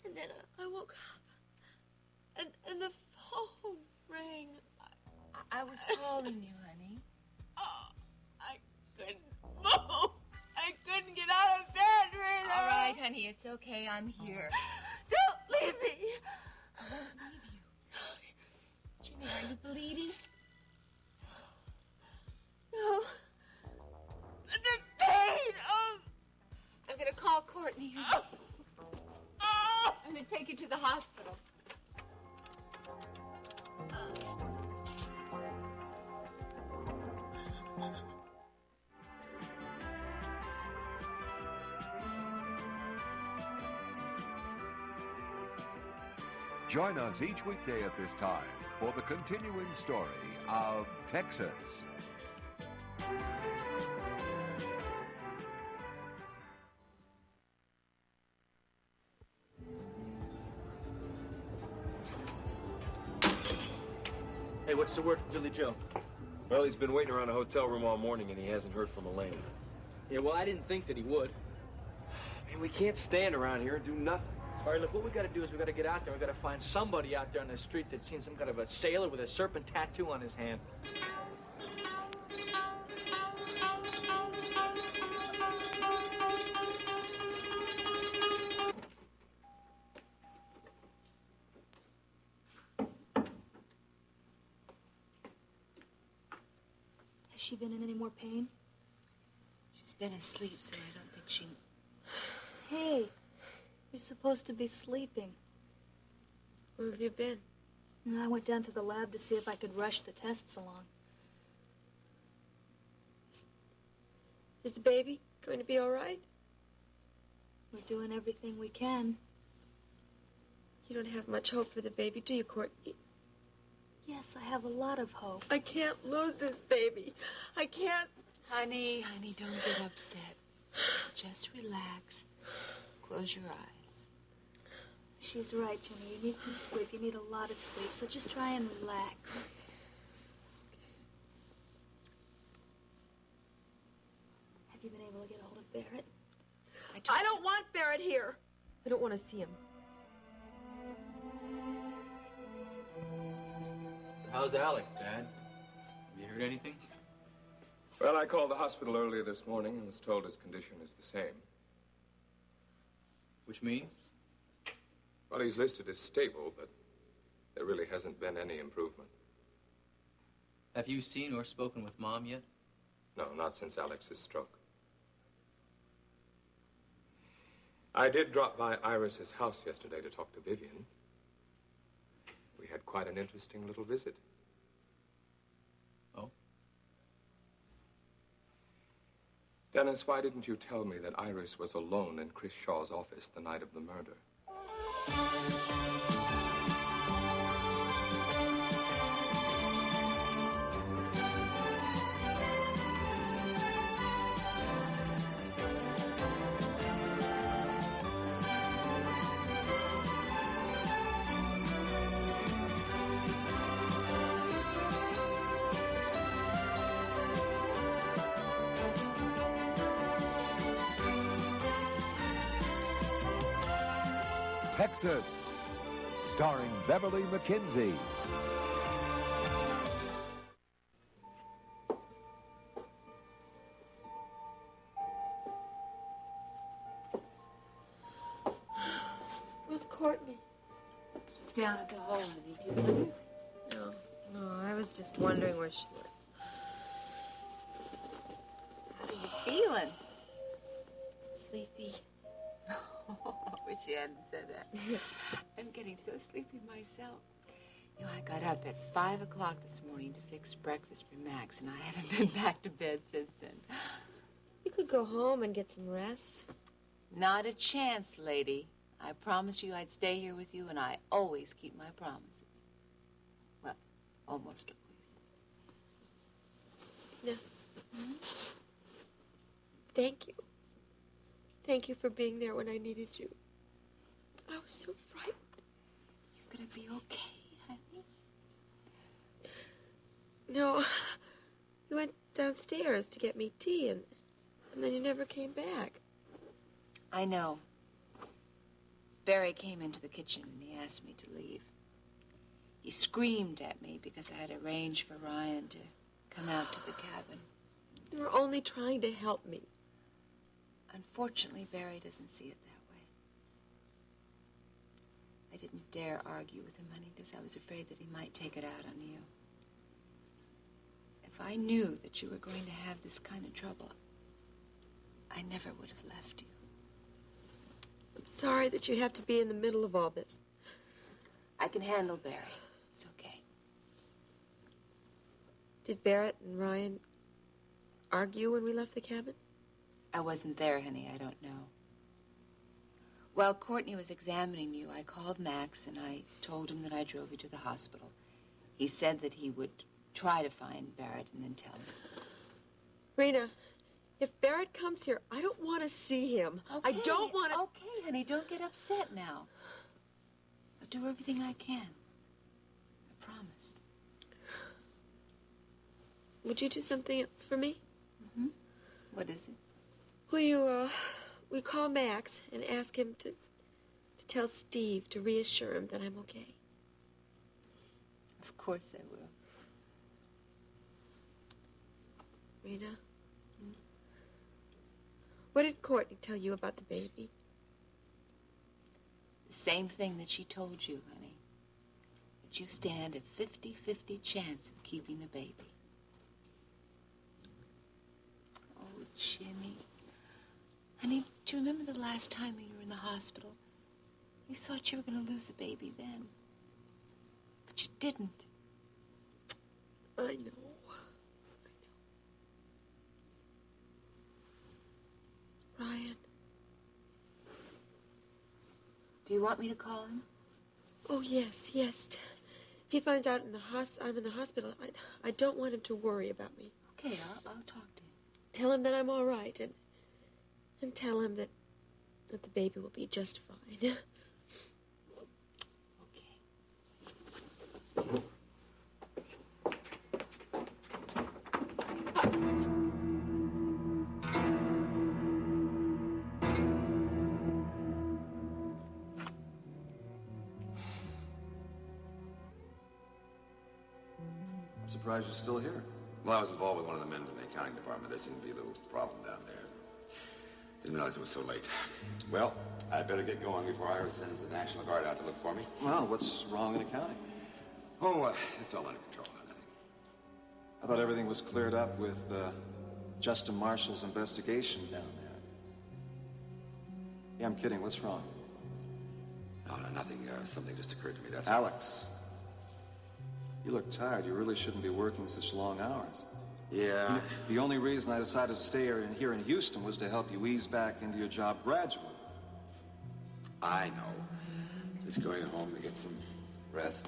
and then I woke up, and the phone rang. I was calling you, honey. Oh, I couldn't move. I couldn't get out of bed, Rita. All right, honey, it's okay. I'm here. Don't leave me. I won't leave you. Ginny, are you bleeding? No. The pain. Oh. I'm going to call Courtney. Oh. Oh. I'm going to take you to the hospital. Join us each weekday at this time for the continuing story of Texas. Hey, what's the word from Billy Joe? Well, he's been waiting around a hotel room all morning, and he hasn't heard from Elena. Yeah, well, I didn't think that he would. Man, we can't stand around here and do nothing. All right, look, what we got to do is we got to get out there. We got to find somebody out there on the street that's seen some kind of a sailor with a serpent tattoo on his hand. Has she been in any more pain? She's been asleep, so I don't think she... Hey, you're supposed to be sleeping. Where have you been? I went down to the lab to see if I could rush the tests along. Is the baby going to be all right? We're doing everything we can. You don't have much hope for the baby, do you, Courtney? Yes, I have a lot of hope. I can't lose this baby. I can't. Honey, don't get upset. Just relax. Close your eyes. She's right, Jenny. You need some sleep. You need a lot of sleep. So just try and relax. Have you been able to get hold of Barrett? I don't want Barrett here. I don't want to see him. So how's Alex, Dad? Have you heard anything? Well, I called the hospital earlier this morning and was told his condition is the same. Which means? Well, he's listed as stable, but there really hasn't been any improvement. Have you seen or spoken with Mom yet? No, not since Alex's stroke. I did drop by Iris's house yesterday to talk to Vivian. We had quite an interesting little visit. Oh? Dennis, why didn't you tell me that Iris was alone in Chris Shaw's office the night of the murder? Texas, starring Beverly McKinsey. Where's Courtney? She's down at the hall, honey. Do you know her? No, I was just wondering where she went. How are you feeling? Sleepy. I wish you hadn't said that. I'm getting so sleepy myself. You know, I got up at 5 o'clock this morning to fix breakfast for Max, and I haven't been back to bed since then. You could go home and get some rest. Not a chance, lady. I promised you I'd stay here with you, and I always keep my promises. Well, almost always. No. Thank you. Thank you for being there when I needed you. I was so frightened. You're gonna be okay, honey. No. You went downstairs to get me tea, and then you never came back. I know. Barry came into the kitchen and he asked me to leave. He screamed at me because I had arranged for Ryan to come out to the cabin. You were only trying to help me. Unfortunately, Barry doesn't see it that way. I didn't dare argue with him, honey, because I was afraid that he might take it out on you. If I knew that you were going to have this kind of trouble, I never would have left you. I'm sorry that you have to be in the middle of all this. I can handle Barry. It's okay. Did Barrett and Ryan argue when we left the cabin? I wasn't there, honey. I don't know. While Courtney was examining you, I called Max and I told him that I drove you to the hospital. He said that he would try to find Barrett and then tell me. Rena, if Barrett comes here, I don't want to see him. Okay, I don't want to... Okay, honey, don't get upset now. I'll do everything I can. I promise. Would you do something else for me? Mm-hmm. What is it? Will you, we call Max and ask him to tell Steve to reassure him that I'm okay? Of course I will. Rena? What did Courtney tell you about the baby? The same thing that she told you, honey. That you stand a 50-50 chance of keeping the baby. Oh, Jimmy. Honey, do you remember the last time you were in the hospital? You thought you were going to lose the baby then. But you didn't. I know. Ryan. Do you want me to call him? Oh, yes. If he finds out I'm in the hospital, I don't want him to worry about me. Okay, I'll talk to him. Tell him that I'm all right, and tell him that the baby will be just fine. I'm surprised you're still here. Well, I was involved with one of the men in the accounting department. There seemed to be a little problem down there. Didn't realize it was so late. Well, I better get going before Iris sends the National Guard out to look for me. Well, what's wrong in accounting? Oh, it's all under control. Nothing. I thought everything was cleared up with Justin Marshall's investigation down there. Yeah, I'm kidding. What's wrong? No, nothing. Something just occurred to me. That's Alex. You look tired. You really shouldn't be working such long hours. Yeah. The only reason I decided to stay here in Houston was to help you ease back into your job gradually. I know. Just going home to get some rest.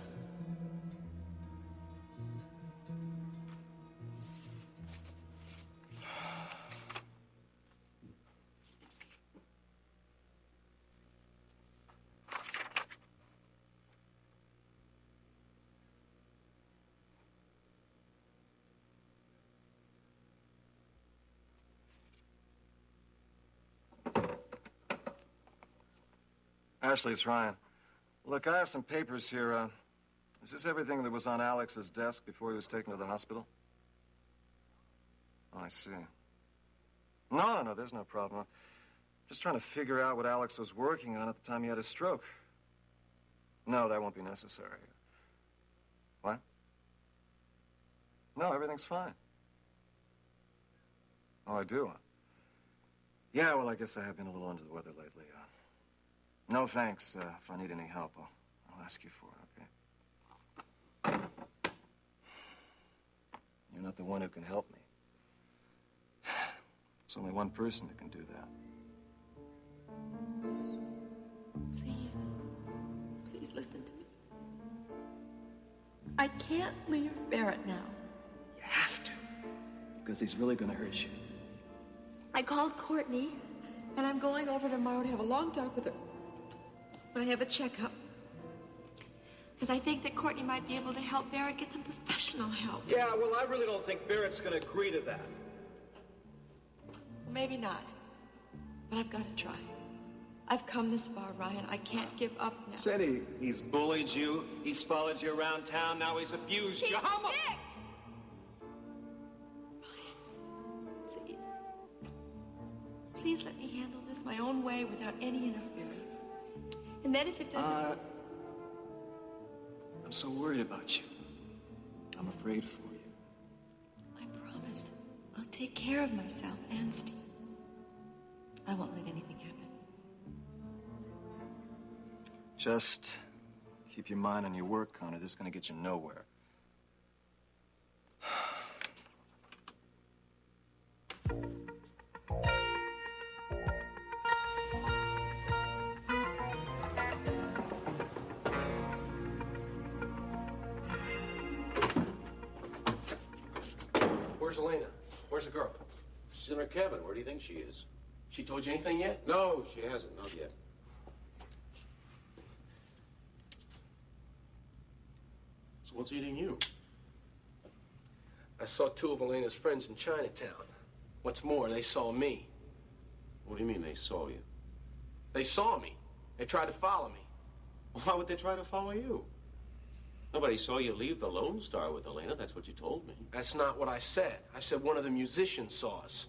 Ashley, it's Ryan. Look, I have some papers here. Is this everything that was on Alex's desk before he was taken to the hospital? Oh, I see. No, there's no problem. I'm just trying to figure out what Alex was working on at the time he had his stroke. No, that won't be necessary. What? No, everything's fine. Oh, I do? Yeah, well, I guess I have been a little under the weather lately. No, thanks. If I need any help, I'll ask you for it, okay? You're not the one who can help me. There's only one person that can do that. Please listen to me. I can't leave Barrett now. You have to. Because he's really gonna hurt you. I called Courtney, and I'm going over tomorrow to have a long talk with her. When I have a checkup. Because I think that Courtney might be able to help Barrett get some professional help. Yeah, well, I really don't think Barrett's gonna agree to that. Maybe not. But I've got to try. I've come this far, Ryan. I can't give up now. Jenny, he's bullied you. He's followed you around town. Now he's abused you. How much? Please. Please let me handle this my own way without any interference. And then if it doesn't... I'm so worried about you. I'm afraid for you. I promise. I'll take care of myself and Steve. I won't let anything happen. Just keep your mind on your work, Connor. This is going to get you nowhere. Where's Elena? Where's the girl? She's in her cabin. Where do you think she is? She told you anything yet? No, she hasn't. Not yet. So what's eating you? I saw two of Elena's friends in Chinatown. What's more, they saw me. What do you mean they saw you? They saw me. They tried to follow me. Why would they try to follow you? Nobody saw you leave the Lone Star with Elena. That's what you told me. That's not what I said. I said one of the musicians saw us.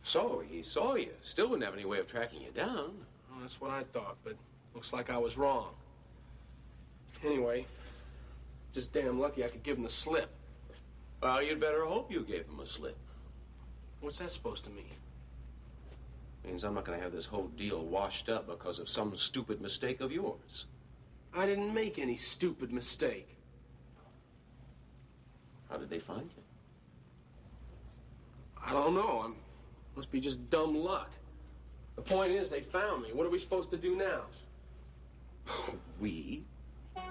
So, he saw you. Still wouldn't have any way of tracking you down. Well, that's what I thought, but looks like I was wrong. Anyway, just damn lucky I could give him the slip. Well, you'd better hope you gave him a slip. What's that supposed to mean? Means I'm not going to have this whole deal washed up because of some stupid mistake of yours. I didn't make any stupid mistake. How did they find you? I don't know. Must be just dumb luck. The point is, they found me. What are we supposed to do now? We? What'd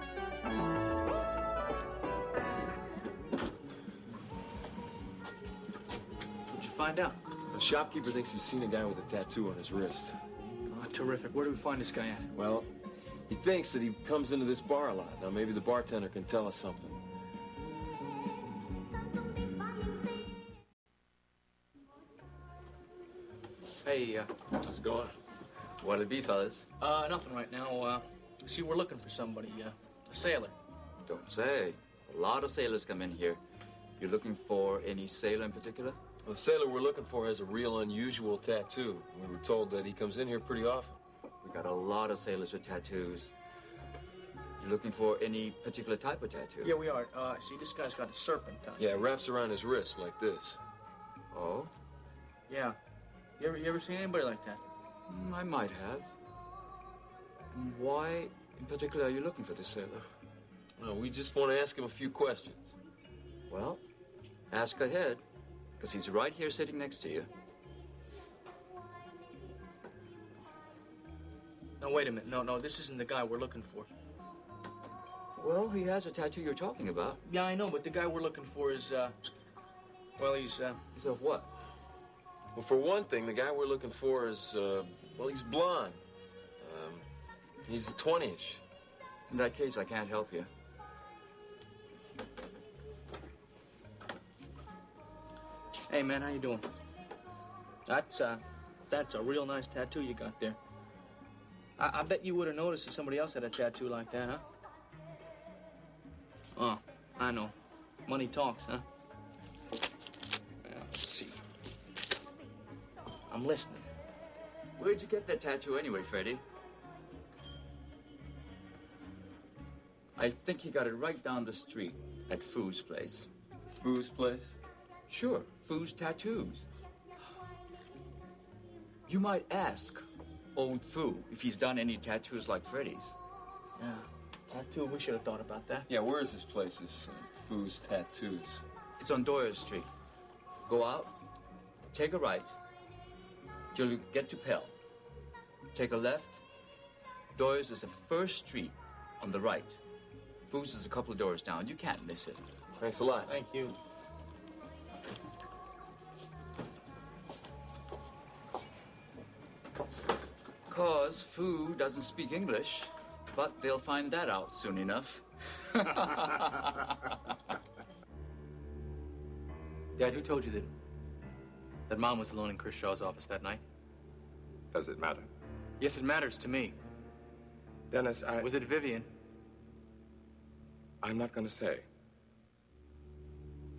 you find out? The shopkeeper thinks he's seen a guy with a tattoo on his wrist. Oh, terrific. Where do we find this guy at? Well, he thinks that he comes into this bar a lot. Now, maybe the bartender can tell us something. Hey, how's it going? What'll it be, fellas? Nothing right now. See, we're looking for somebody, a sailor. Don't say. A lot of sailors come in here. You're looking for any sailor in particular? Well, the sailor we're looking for has a real unusual tattoo. We were told that he comes in here pretty often. We got a lot of sailors with tattoos. You looking for any particular type of tattoo? Yeah, we are. See, this guy's got a serpent on. Yeah, it wraps around his wrist like this. Oh? Yeah. You ever seen anybody like that? I might have. Why, in particular, are you looking for this sailor? Well, we just want to ask him a few questions. Well, ask ahead, because he's right here sitting next to you. No, wait a minute. No, this isn't the guy we're looking for. Well, he has a tattoo you're talking about. Yeah, I know, but the guy we're looking for is, well, he's a what? Well, for one thing, the guy we're looking for is, well, he's blonde. He's 20-ish. In that case, I can't help you. Hey, man, how you doing? That's a real nice tattoo you got there. I bet you would have noticed if somebody else had a tattoo like that, huh? Oh, I know. Money talks, huh? Well, let's see. I'm listening. Where'd you get that tattoo anyway, Freddie? I think he got it right down the street at Foo's place. Foo's place? Sure, Foo's Tattoos. You might ask old Foo if he's done any tattoos like Freddie's. Yeah, tattoo. We should have thought about that. Yeah, where is this place, this Foo's Tattoos? It's on Doyle Street. Go out, take a right, till you get to Pell. Take a left. Doyle's is the first street on the right. Foo's is a couple of doors down. You can't miss it. Thanks a lot. Thank you. Cause Foo doesn't speak English, But they'll find that out soon enough. Dad, who told you that Mom was alone in Chris Shaw's office that night? Does it matter? Yes, it matters to me. Dennis, Was it Vivian? I'm not going to say.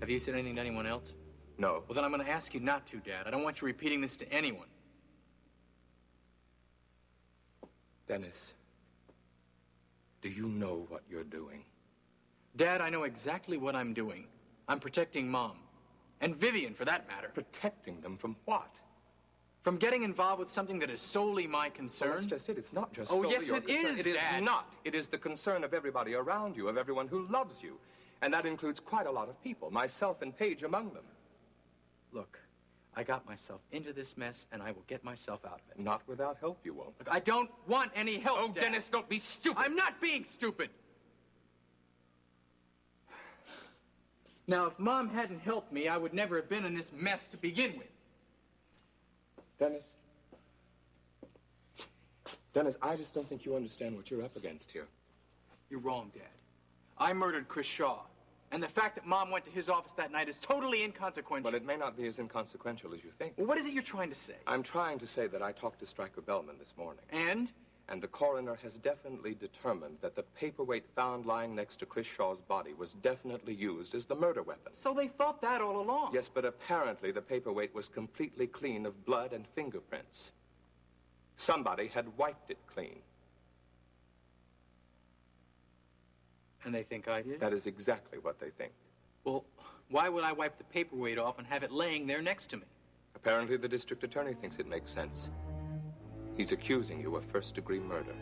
Have you said anything to anyone else? No. Well, then I'm going to ask you not to, Dad. I don't want you repeating this to anyone. Dennis, do you know what you're doing? Dad, I know exactly what I'm doing. I'm protecting Mom. And Vivian, for that matter. Protecting them from what? From getting involved with something that is solely my concern? Well, that's just it. It's not just Oh, solely yes, your it concern. is, It Dad. is not. It is the concern of everybody around you, of everyone who loves you. And that includes quite a lot of people, myself and Paige among them. Look, I got myself into this mess, and I will get myself out of it. Not without help, you won't. Look, I don't want any help, Oh, Dad. Dennis, don't be stupid. I'm not being stupid. Now, if Mom hadn't helped me, I would never have been in this mess to begin with. Dennis, I just don't think you understand what you're up against here. You're wrong, Dad. I murdered Chris Shaw. And the fact that Mom went to his office that night is totally inconsequential. But it may not be as inconsequential as you think. Well, what is it you're trying to say? I'm trying to say that I talked to Stryker Bellman this morning. And? And the coroner has definitely determined that the paperweight found lying next to Chris Shaw's body was definitely used as the murder weapon. So they thought that all along? Yes, but apparently the paperweight was completely clean of blood and fingerprints. Somebody had wiped it clean. And they think I did? That is exactly what they think. Well, why would I wipe the paperweight off and have it laying there next to me? Apparently the district attorney thinks it makes sense. He's accusing you of first-degree murder.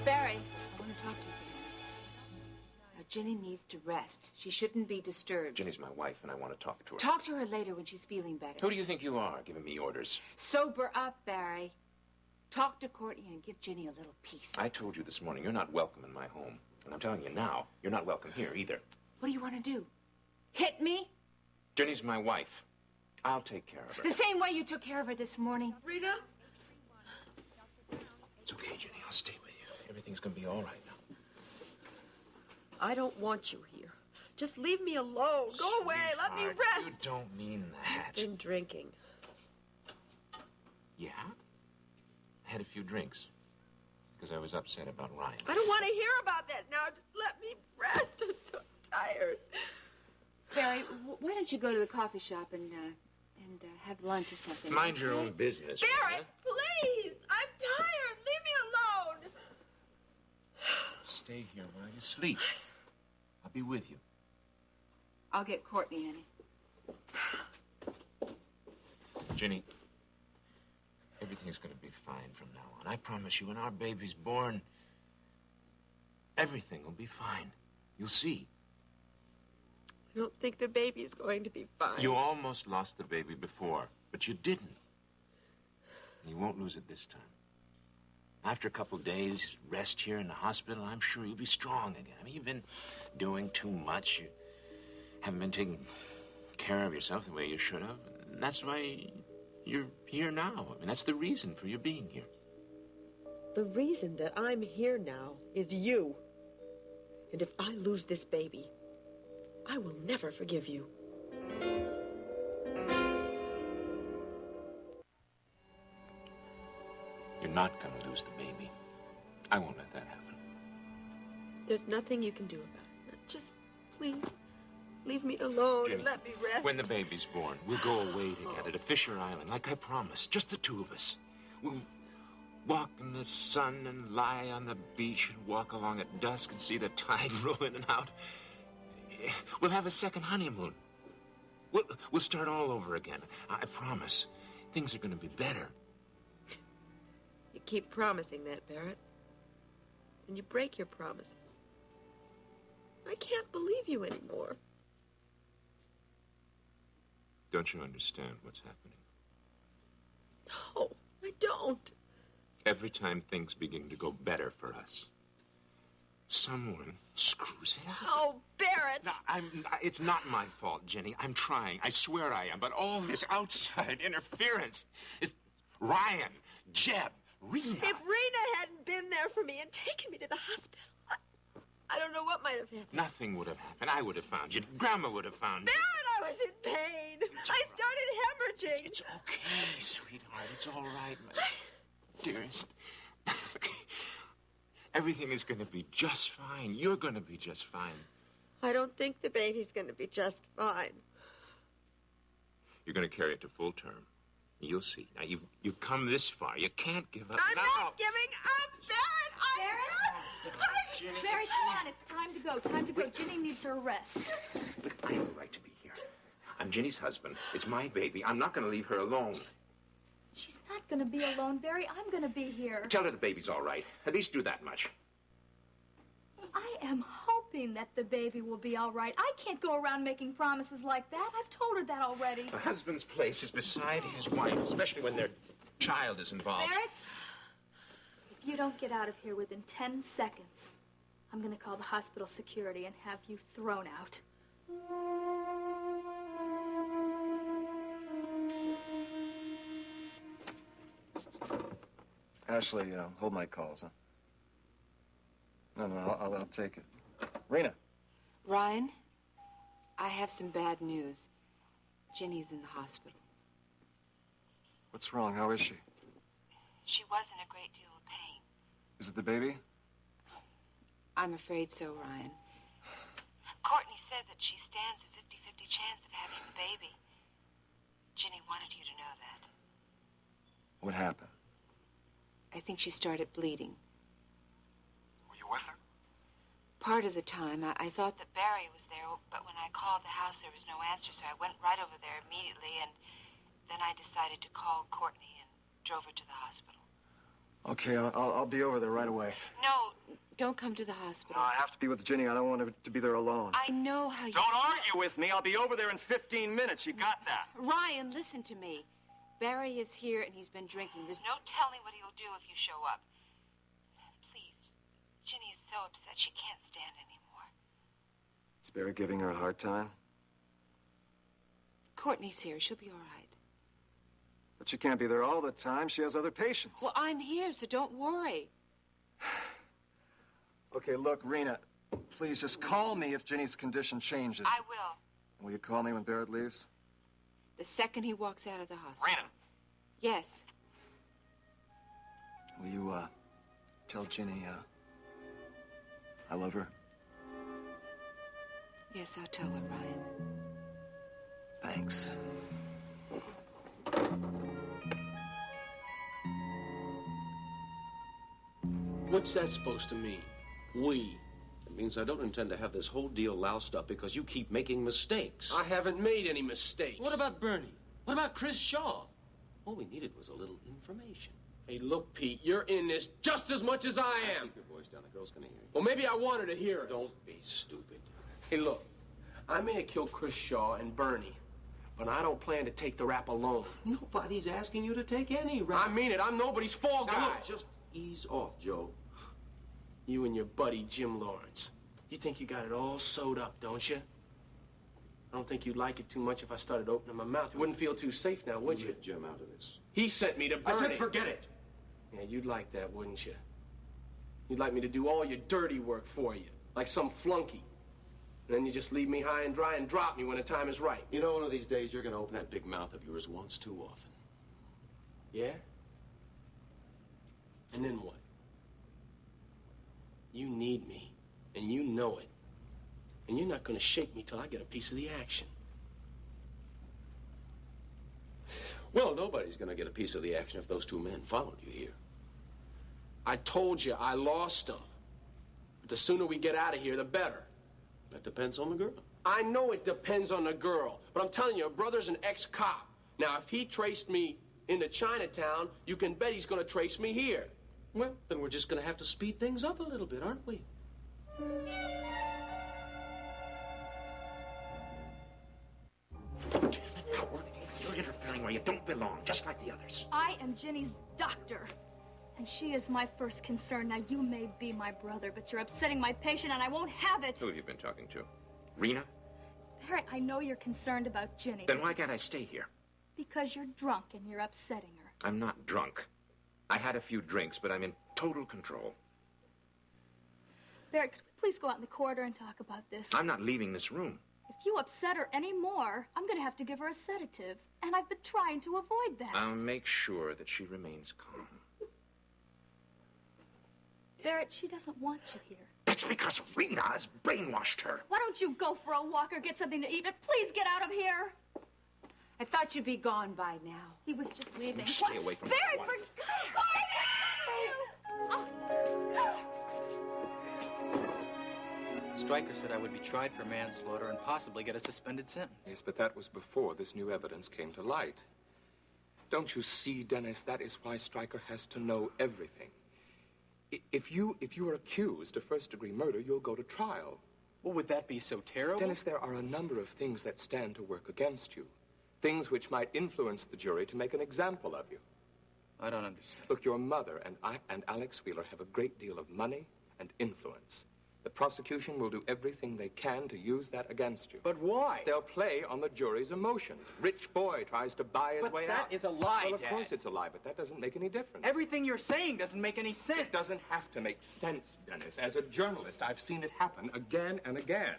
Barry, I want to talk to you for a minute. Now, Jenny needs to rest. She shouldn't be disturbed. Jenny's my wife, and I want to talk to her. Talk to her later when she's feeling better. Who do you think you are, giving me orders? Sober up, Barry. Talk to Courtney and give Jenny a little peace. I told you this morning, you're not welcome in my home. And I'm telling you now, you're not welcome here either. What do you want to do? Hit me? Jenny's my wife. I'll take care of her. The same way you took care of her this morning. Rita? It's okay, Jenny. I'll stay with you. Everything's gonna be all right now. I don't want you here. Just leave me alone. Go away. Let me rest. You don't mean that. I've been drinking. Yeah? I had a few drinks. Because I was upset about Ryan. I don't want to hear about that now. Just let me rest. I'm so tired. Barry, why don't you go to the coffee shop and have lunch or something? Mind your own business. Barrett, please. I'm tired. Leave me alone. Stay here while you sleep. I'll be with you. I'll get Courtney, Annie. Jenny, everything's gonna be fine from now on. I promise you, when our baby's born, everything will be fine. You'll see. I don't think the baby's going to be fine. You almost lost the baby before, but you didn't. And you won't lose it this time. After a couple days rest here in the hospital, I'm sure you'll be strong again. I mean, you've been doing too much. You haven't been taking care of yourself the way you should have. And that's why you're here now. I mean, that's the reason for your being here. The reason that I'm here now is you. And if I lose this baby, I will never forgive you. You're not going to lose the baby. I won't let that happen. There's nothing you can do about it. Just, please, leave me alone Jenny, and let me rest. When the baby's born, we'll go away together to Fisher Island, like I promised. Just the two of us. We'll walk in the sun and lie on the beach and walk along at dusk and see the tide roll in and out. We'll have a second honeymoon. We'll start all over again. I promise. Things are going to be better. You keep promising that, Barrett. And you break your promises. I can't believe you anymore. Don't you understand what's happening? No, I don't. Every time things begin to go better for us, someone screws it up. Oh, Barrett! No, it's not my fault, Jenny. I'm trying. I swear I am. But all this outside interference is... Ryan, Jeb, Rena. If Rena hadn't been there for me and taken me to the hospital, I don't know what might have happened. Nothing would have happened. I would have found you. Grandma would have found you. Barrett, I was in pain. I started hemorrhaging. It's okay, sweetheart. It's all right, my dearest. Everything is going to be just fine. You're going to be just fine. I don't think the baby's going to be just fine. You're going to carry it to full term. You'll see. Now, you've come this far. You can't give up. I'm not giving up, Barrett. Barry, come on. It's time to go. Time to go. Ginny needs her rest. But I have a right to be here. I'm Ginny's husband. It's my baby. I'm not going to leave her alone. She's not going to be alone, Barry. I'm going to be here. Tell her the baby's all right. At least do that much. I am hoping that the baby will be all right. I can't go around making promises like that. I've told her that already. A husband's place is beside his wife, especially when their child is involved. Barrett, if you don't get out of here within 10 seconds, I'm going to call the hospital security and have you thrown out. Ashley, hold my calls, huh? No, I'll take it. Rena. Ryan, I have some bad news. Ginny's in the hospital. What's wrong? How is she? She was in a great deal of pain. Is it the baby? I'm afraid so, Ryan. Courtney said that she stands a 50-50 chance of having the baby. Ginny wanted you to know that. What happened? I think she started bleeding. Were you with her? Part of the time, I thought that Barry was there, but when I called the house, there was no answer, so I went right over there immediately, and then I decided to call Courtney and drove her to the hospital. Okay, I'll be over there right away. No, don't come to the hospital. No, I have to be with Ginny. I don't want her to be there alone. I know how you... Don't argue with me. I'll be over there in 15 minutes. You got that? Ryan, listen to me. Barry is here, and he's been drinking. There's no telling what he'll do if you show up. Please. Ginny is so upset she can't stand anymore. Is Barry giving her a hard time? Courtney's here. She'll be all right. But she can't be there all the time. She has other patients. Well, I'm here, so don't worry. Okay, look, Rena, please just call me if Ginny's condition changes. I will. Will you call me when Barrett leaves? The second he walks out of the hospital. Rena. Yes. Will you, tell Ginny, I love her? Yes, I'll tell her, Ryan. Thanks. What's that supposed to mean? We. It means I don't intend to have this whole deal loused up because you keep making mistakes. I haven't made any mistakes. What about Bernie? What about Chris Shaw? All we needed was a little information. Hey, look, Pete, you're in this just as much as I am. Keep your voice down. The girl's gonna hear you. Well, maybe I want her to hear us. Don't be stupid. Hey, look, I may have killed Chris Shaw and Bernie, but I don't plan to take the rap alone. Nobody's asking you to take any rap. I mean it. I'm nobody's fall guy. Now, look, just ease off, Joe. You and your buddy, Jim Lawrence. You think you got it all sewed up, don't you? I don't think you'd like it too much if I started opening my mouth. You wouldn't feel too safe now, would you? Leave Jim out of this. He sent me to Bernie. I said forget it. Yeah, you'd like that, wouldn't you? You'd like me to do all your dirty work for you, like some flunky. And then you just leave me high and dry and drop me when the time is right. You know, one of these days you're gonna open that big mouth of yours once too often. Yeah? And then what? You need me, and you know it. And you're not gonna shake me till I get a piece of the action. Well, nobody's gonna get a piece of the action if those two men followed you here. I told you I lost them. But the sooner we get out of here, the better. That depends on the girl. I know it depends on the girl, but I'm telling you, your brother's an ex-cop. Now, if he traced me into Chinatown, you can bet he's gonna trace me here. Well, then we're just gonna have to speed things up a little bit, aren't we? You're interfering where you don't belong, just like the others. I am Ginny's doctor, and she is my first concern. Now, you may be my brother, but you're upsetting my patient, and I won't have it. Who have you been talking to? Rena? Barrett, I know you're concerned about Ginny. Then why can't I stay here? Because you're drunk and you're upsetting her. I'm not drunk. I had a few drinks, but I'm in total control. Barrett, could we please go out in the corridor and talk about this? I'm not leaving this room. If you upset her any more, I'm going to have to give her a sedative. And I've been trying to avoid that. I'll make sure that she remains calm. Barrett, she doesn't want you here. That's because Rena has brainwashed her. Why don't you go for a walk or get something to eat? But please get out of here. I thought you'd be gone by now. He was just leaving. Stay away from Barrett, my for wife. Stryker said I would be tried for manslaughter and possibly get a suspended sentence. Yes, but that was before this new evidence came to light. Don't you see, Dennis? That is why Stryker has to know everything. If you are accused of first-degree murder, you'll go to trial. Well, would that be so terrible? Dennis, there are a number of things that stand to work against you. Things which might influence the jury to make an example of you. I don't understand. Look, your mother and I and Alex Wheeler have a great deal of money and influence. The prosecution will do everything they can to use that against you. But why? They'll play on the jury's emotions. Rich boy tries to buy his way out. That is a lie, Well, of Dad. course it's a lie, but that doesn't make any difference. Everything you're saying doesn't make any sense. It doesn't have to make sense, Dennis. As a journalist, I've seen it happen again and again.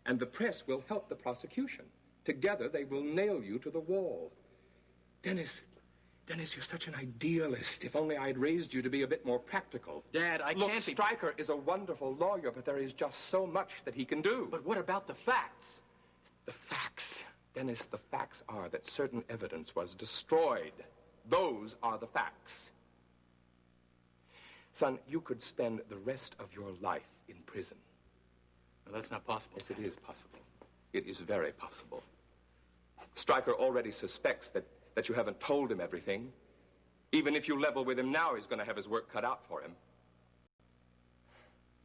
And the press will help the prosecution. Together, they will nail you to the wall. Dennis, you're such an idealist. If only I'd raised you to be a bit more practical. Dad, I Look, can't be... Stryker is a wonderful lawyer, but there is just so much that he can do. But what about the facts? The facts. Dennis, the facts are that certain evidence was destroyed. Those are the facts. Son, you could spend the rest of your life in prison. Well, that's not possible. Yes, it is possible. It is very possible. Stryker already suspects that you haven't told him everything. Even if you level with him now, he's going to have his work cut out for him.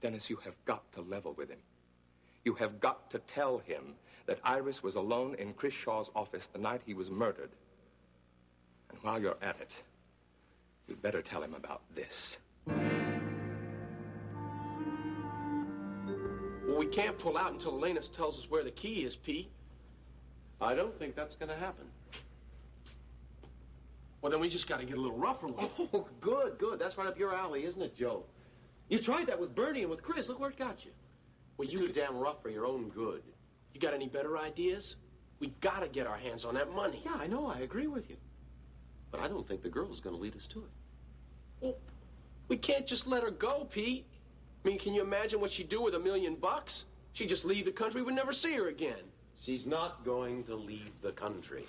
Dennis, you have got to level with him. You have got to tell him that Iris was alone in Chris Shaw's office the night he was murdered. And while you're at it, you'd better tell him about this. Well, we can't pull out until Elena tells us where the key is, Pete. I don't think that's going to happen. Well, then we just got to get a little rougher with it. Oh, good, good. That's right up your alley, isn't it, Joe? You tried that with Bernie and with Chris. Look where it got you. Well, You're too damn rough for your own good. You got any better ideas? We got to get our hands on that money. Yeah, I know. I agree with you. But I don't think the girl's going to lead us to it. Well, we can't just let her go, Pete. I mean, can you imagine what she'd do with $1 million? She'd just leave the country. We'd never see her again. She's not going to leave the country.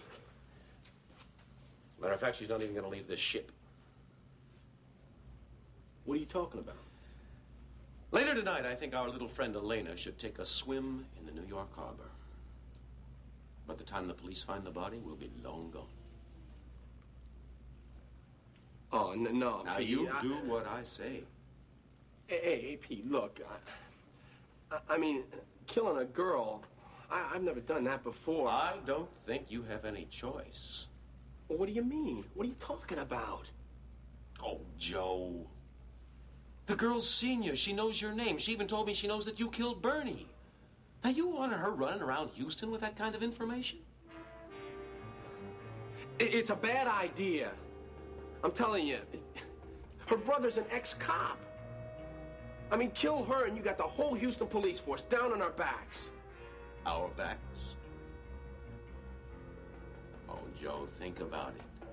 Matter of fact, she's not even going to leave this ship. What are you talking about? Later tonight, I think our little friend Elena should take a swim in the New York Harbor. By the time the police find the body, we'll be long gone. Oh, no, Now, Pete. you do what I say. Hey, Pete, look. I mean, killing a girl, I've never done that before. I don't think you have any choice. Well, what do you mean? What are you talking about? Oh, Joe. The girl's seen you. She knows your name. She even told me she knows that you killed Bernie. Now, you want her running around Houston with that kind of information? It's a bad idea. I'm telling you. Her brother's an ex-cop. I mean, kill her and you got the whole Houston police force down on our backs. Our backs? Oh, Joe, think about it.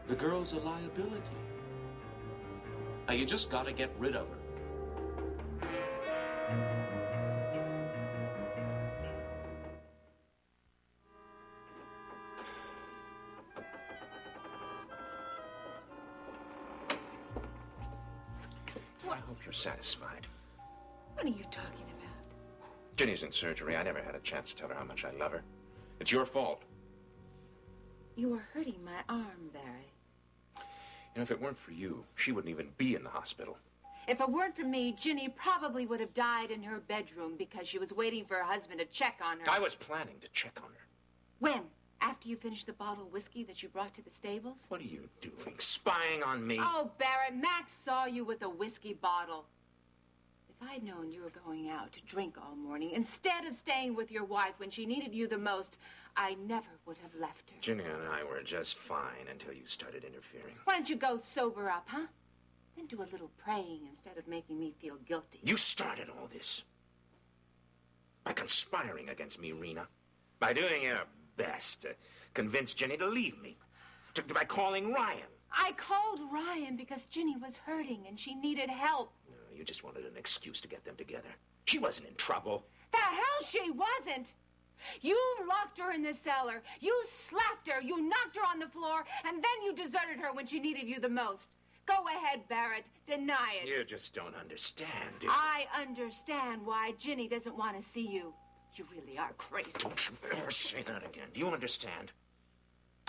The girl's a liability. Now, you just gotta get rid of her. I hope you're satisfied. What are you talking about? Ginny's in surgery. I never had a chance to tell her how much I love her. It's your fault. You were hurting my arm, Barry. You know, if it weren't for you, she wouldn't even be in the hospital. If it weren't for me, Ginny probably would have died in her bedroom because she was waiting for her husband to check on her. I was planning to check on her. When? After you finished the bottle of whiskey that you brought to the stables? What are you doing? Spying on me? Oh, Barrett, Max saw you with a whiskey bottle. If I I'd known you were going out to drink all morning, instead of staying with your wife when she needed you the most, I never would have left her. Ginny and I were just fine until you started interfering. Why don't you go sober up, huh? Then do a little praying instead of making me feel guilty. You started all this. By conspiring against me, Rena. By doing your best to convince Ginny to leave me. By calling Ryan. I called Ryan because Ginny was hurting and she needed help. No, you just wanted an excuse to get them together. She wasn't in trouble. The hell she wasn't! You locked her in the cellar. You slapped her. You knocked her on the floor. And then you deserted her when she needed you the most. Go ahead, Barrett. Deny it. You just don't understand, do you? I understand why Ginny doesn't want to see you. You really are crazy. Don't you ever say that again. Do you understand?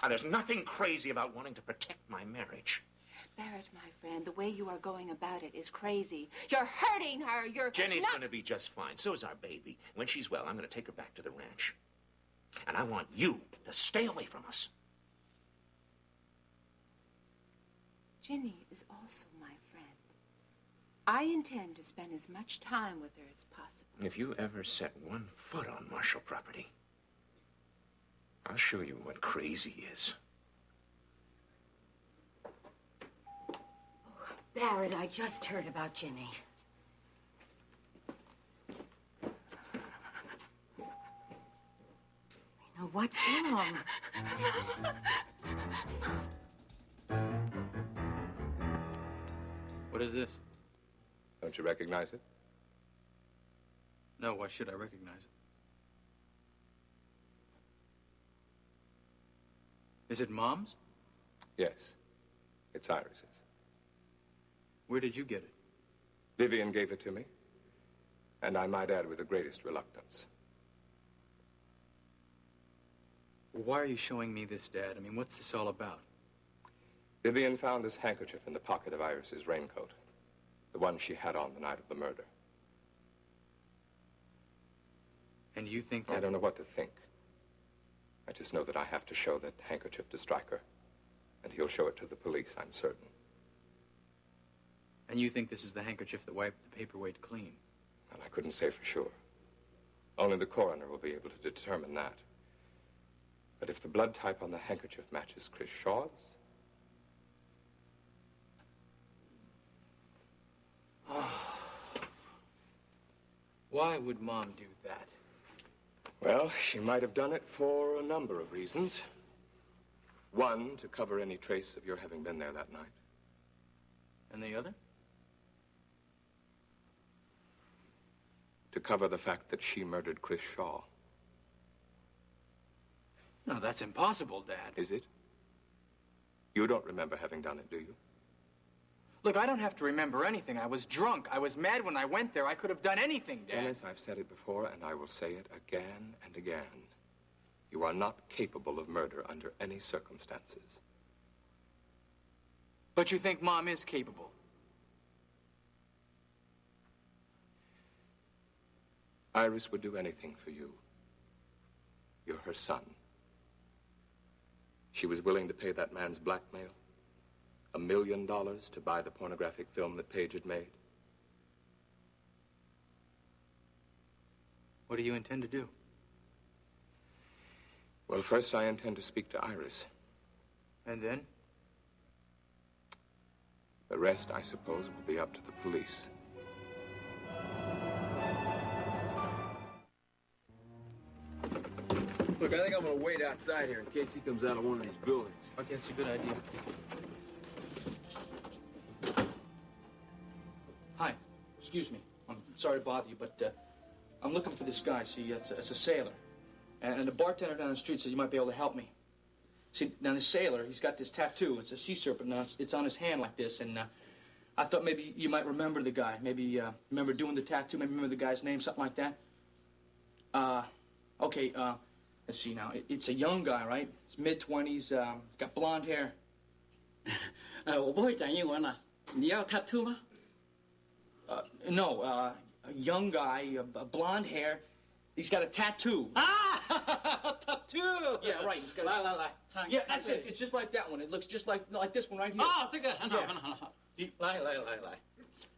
There's nothing crazy about wanting to protect my marriage. Barrett, my friend, the way you are going about it is crazy. You're hurting her. You're Jenny's not... going to be just fine. So is our baby. When she's well, I'm going to take her back to the ranch. And I want you to stay away from us. Ginny is also my friend. I intend to spend as much time with her as possible. If you ever set one foot on Marshall property, I'll show you what crazy is. Barrett, I just heard about Ginny. Now, what's wrong? What is this? Don't you recognize it? No, why should I recognize it? Is it Mom's? Yes. It's Iris's. Where did you get it? Vivian gave it to me. And I might add, with the greatest reluctance. Why are you showing me this, Dad? I mean, what's this all about? Vivian found this handkerchief in the pocket of Iris's raincoat. The one she had on the night of the murder. And you think that... I don't know what to think. I just know that I have to show that handkerchief to Stryker. And he'll show it to the police, I'm certain. And you think this is the handkerchief that wiped the paperweight clean? Well, I couldn't say for sure. Only the coroner will be able to determine that. But if the blood type on the handkerchief matches Chris Shaw's... Why would Mom do that? Well, she might have done it for a number of reasons. One, to cover any trace of your having been there that night. And the other? To cover the fact that she murdered Chris Shaw. No, that's impossible, Dad. Is it? You don't remember having done it, do you? Look, I don't have to remember anything. I was drunk. I was mad when I went there. I could have done anything, Dad. Dennis, I've said it before, and I will say it again and again. You are not capable of murder under any circumstances. But you think Mom is capable? Iris would do anything for you. You're her son. She was willing to pay that man's blackmail. $1 million to buy the pornographic film that Paige had made. What do you intend to do? Well, first I intend to speak to Iris. And then? The rest, I suppose, will be up to the police. Look, I think I'm gonna wait outside here in case he comes out of one of these buildings. Okay, that's a good idea. Hi, excuse me. I'm sorry to bother you, but I'm looking for this guy. See, it's a sailor. And the bartender down the street said you might be able to help me. See, now the sailor, he's got this tattoo. It's a sea serpent. Now it's on his hand like this, and I thought maybe you might remember the guy. Maybe remember doing the tattoo. Maybe remember the guy's name, something like that. Okay. Let's see now. It's a young guy, right? He's mid-20s. He's got blonde hair. 我不会讲英文了，你要 tattoo 吗？ No, a young guy, blonde hair. He's got a tattoo. tattoo. Yeah, right. He's got 来来来，唱 Yeah, that's it. It's just like that one. It looks just like this one right here. 啊，这个很好 Yeah. 很好很好。来来来来，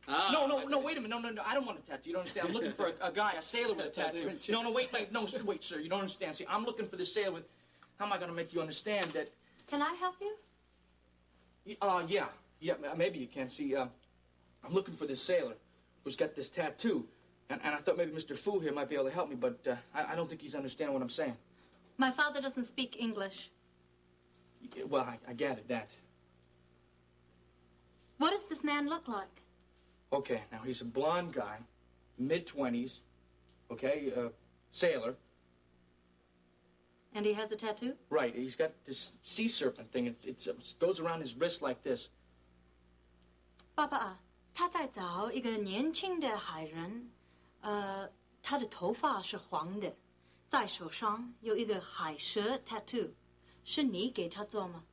No, wait a minute. No, I don't want a tattoo. You don't understand. I'm looking for a guy, a sailor with a tattoo. No, wait, sir. You don't understand. See, I'm looking for the sailor with... How am I going to make you understand that... Can I help you? Yeah, maybe you can. See, I'm looking for this sailor who's got this tattoo. And I thought maybe Mr. Fu here might be able to help me, but I don't think he's understanding what I'm saying. My father doesn't speak English. Well, I gathered that. What does this man look like? Okay, now he's a blonde guy, mid-20s, okay, sailor. And he has a tattoo? Right, he's got this sea serpent thing. It goes around his wrist like this. 爸爸啊，他在找一个年轻的海人，他的头发是黄的，在手上有一个海蛇 tattoo， 是你给他做吗？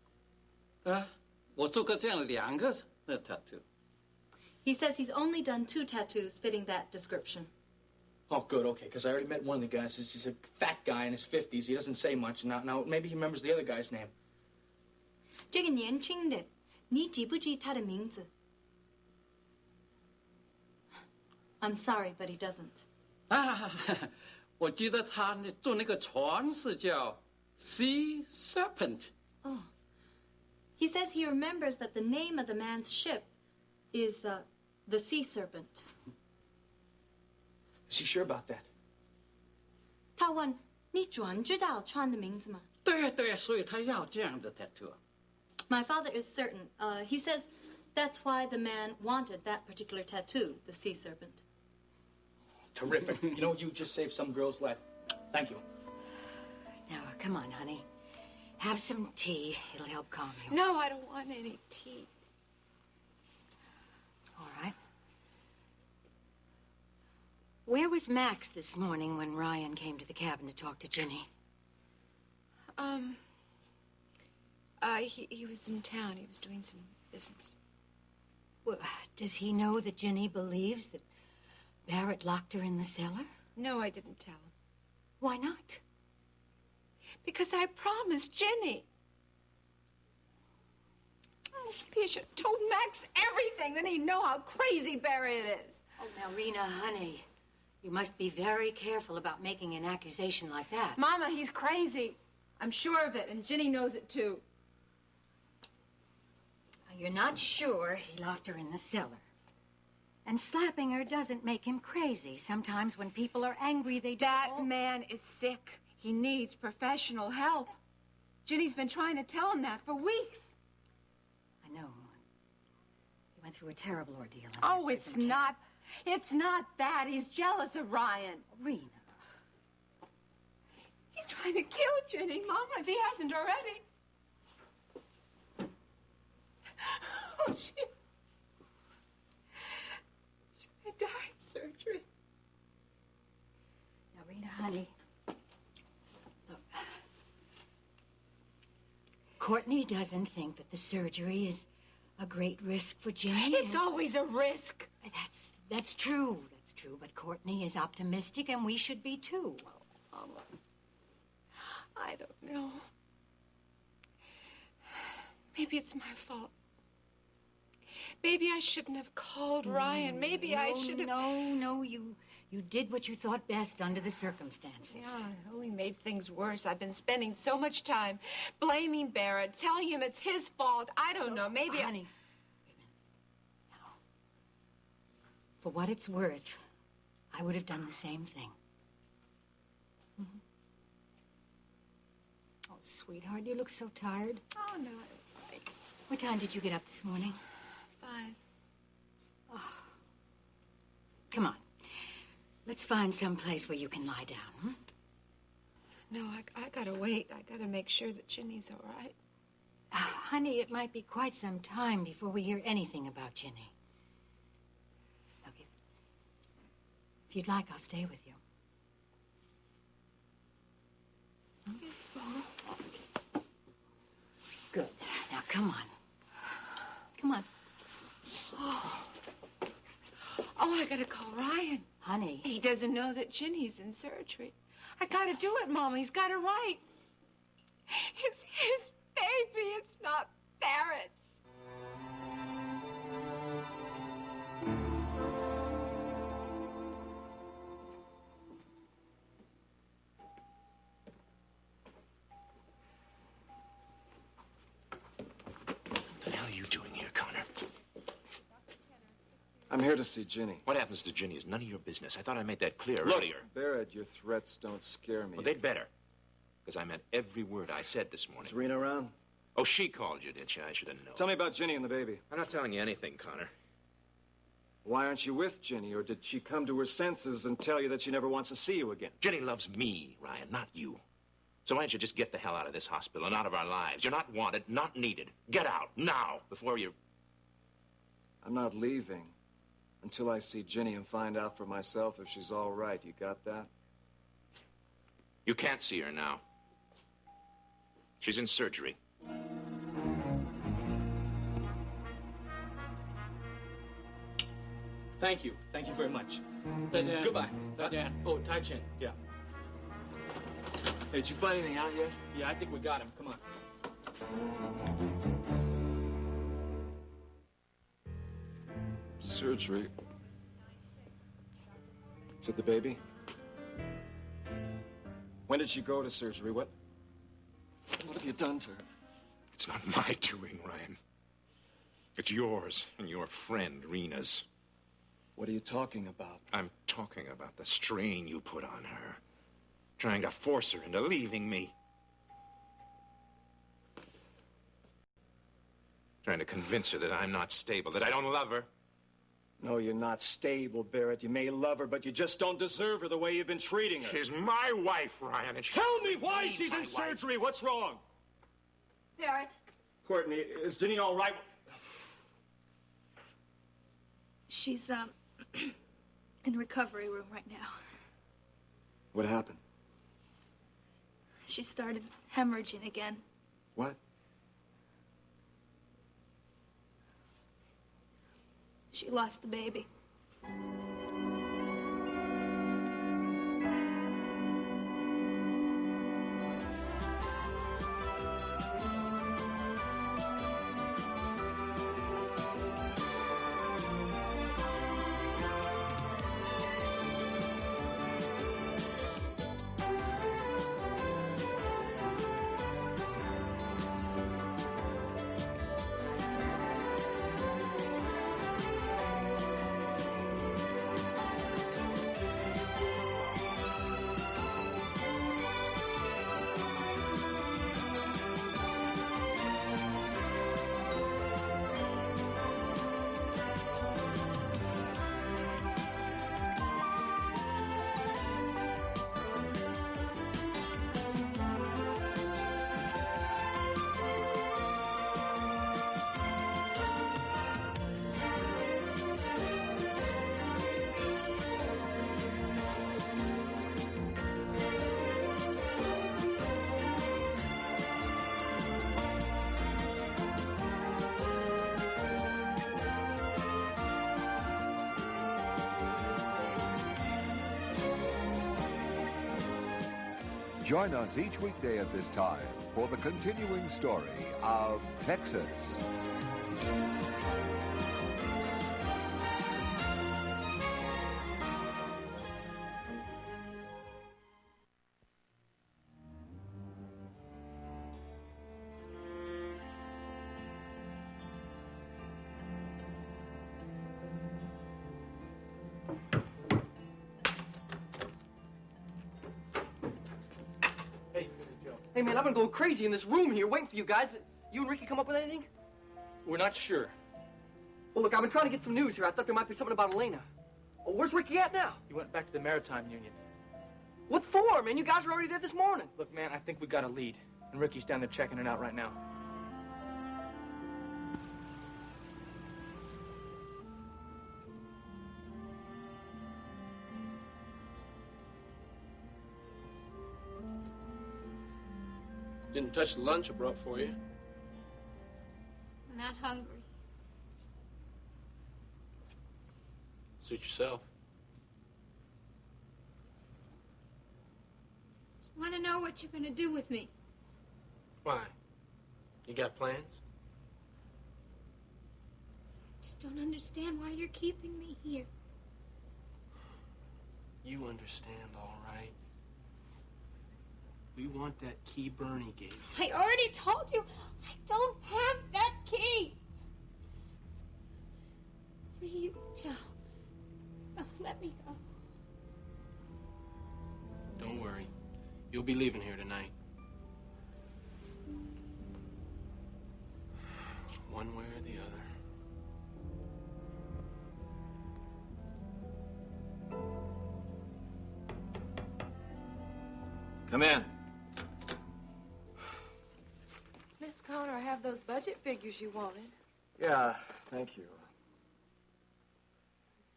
我做过这样2个tattoo。 He says he's only done 2 tattoos fitting that description. Oh, good, okay, because I already met one of the guys. He's a fat guy in his 50s. He doesn't say much. Now maybe he remembers the other guy's name. 这个年轻的，你记不记他的名字？ I'm sorry, but he doesn't. 我记得他坐那个船是叫 Sea Serpent. Oh. He says he remembers that the name of the man's ship is the Sea Serpent. Is he sure about that? 他问你准知道船的名字吗？对，所以他要这样的 tattoo. My father is certain. He says that's why the man wanted that particular tattoo, the Sea Serpent. Terrific. You know, you just saved some girl's life. Thank you. Now, come on, honey. Have some tea. It'll help calm you. No, I don't want any tea. All right. Where was Max this morning when Ryan came to the cabin to talk to Ginny? He was in town. He was doing some business. Well, does he know that Ginny believes that Barrett locked her in the cellar? No, I didn't tell him. Why not? Because I promised Ginny. Oh, maybe I should have told Max everything. Then he'd know how crazy Barrett is. Oh, now, Rena, honey, you must be very careful about making an accusation like that. Mama, he's crazy. I'm sure of it, and Ginny knows it, too. You're not sure he locked her in the cellar. And slapping her doesn't make him crazy. Sometimes when people are angry, they do. That man is sick. He needs professional help. Ginny's been trying to tell him that for weeks. I know. He went through a terrible ordeal. Oh, it's not that. He's jealous of Ryan. Rena. He's trying to kill Ginny, Mama, if he hasn't already. Oh, she died in surgery. Now, Rena, honey. Look. Courtney doesn't think that the surgery is a great risk for Ginny. It's always a risk. That's true. That's true. But Courtney is optimistic, and we should be, too. Mama, I don't know. Maybe it's my fault. Maybe I shouldn't have called Ryan. Maybe I should have... No, you did what you thought best under the circumstances. Yeah, it only made things worse. I've been spending so much time blaming Barrett, telling him it's his fault. I don't know, maybe... Honey, wait a minute. Now, for what it's worth, I would have done the same thing. Mm-hmm. Oh, sweetheart, you look so tired. Oh, no, I don't like. What time did you get up this morning? 5. Oh. Come on. Let's find some place where you can lie down, hmm? No, I gotta wait. I gotta make sure that Ginny's all right. Honey, it might be quite some time before we hear anything about Ginny. Okay. If you'd like, I'll stay with you. Yes, Mama. Good. Now, come on. Come on. Oh, I gotta call Ryan. Honey. He doesn't know that Ginny's in surgery. I gotta do it, Mama. He's got it right. It's his baby. It's not Barrett's. I'm here to see Ginny. What happens to Ginny is none of your business. I thought I made that clear Look, earlier. Barrett, your threats don't scare me. Well, they'd better. Because I meant every word I said this morning. Is Rena around? Oh, she called you, did she? I should have known. Tell me about Ginny and the baby. I'm not telling you anything, Connor. Why aren't you with Ginny? Or did she come to her senses and tell you that she never wants to see you again? Ginny loves me, Ryan, not you. So why don't you just get the hell out of this hospital and out of our lives? You're not wanted, not needed. Get out, now, before you... I'm not leaving until I see Ginny and find out for myself if she's all right. You got that? You can't see her now. She's in surgery. Thank you. Thank you very much. Goodbye. Oh, Tai Chin. Yeah. Hey, did you find anything out yet? Yeah, I think we got him. Come on. Surgery. Is it the baby? When did she go to surgery? What have you done to her? It's not my doing, Ryan. It's yours and your friend Rena's. What are you talking about? I'm talking about the strain you put on her. Trying to force her into leaving me. Trying to convince her that I'm not stable, that I don't love her. No, you're not stable, Barrett. You may love her, but you just don't deserve her the way you've been treating her. She's my wife, Ryan, and Tell me why she's in surgery. What's wrong? Barrett, Courtney, is Ginny all right? She's, in recovery room right now. What happened? She started hemorrhaging again. What? She lost the baby. Join us each weekday at this time for the continuing story of Texas. Hey, man, I've been going crazy in this room here waiting for you guys. You and Ricky come up with anything? We're not sure. Well, look, I've been trying to get some news here. I thought there might be something about Elena. Well, where's Ricky at now? He went back to the Maritime Union. What for, man? You guys were already there this morning. Look, man, I think we got a lead. And Ricky's down there checking it out right now. Didn't touch the lunch I brought for you. I'm not hungry. Suit yourself. I want to know what you're going to do with me. Why? You got plans? Just don't understand why you're keeping me here. You understand, all right. We want that key Bernie gave you. I already told you I don't have that key. Please, Joe. You'll be leaving here tonight. One way or the other. Come in. Mr. Connor, I have those budget figures you wanted. Yeah, thank you.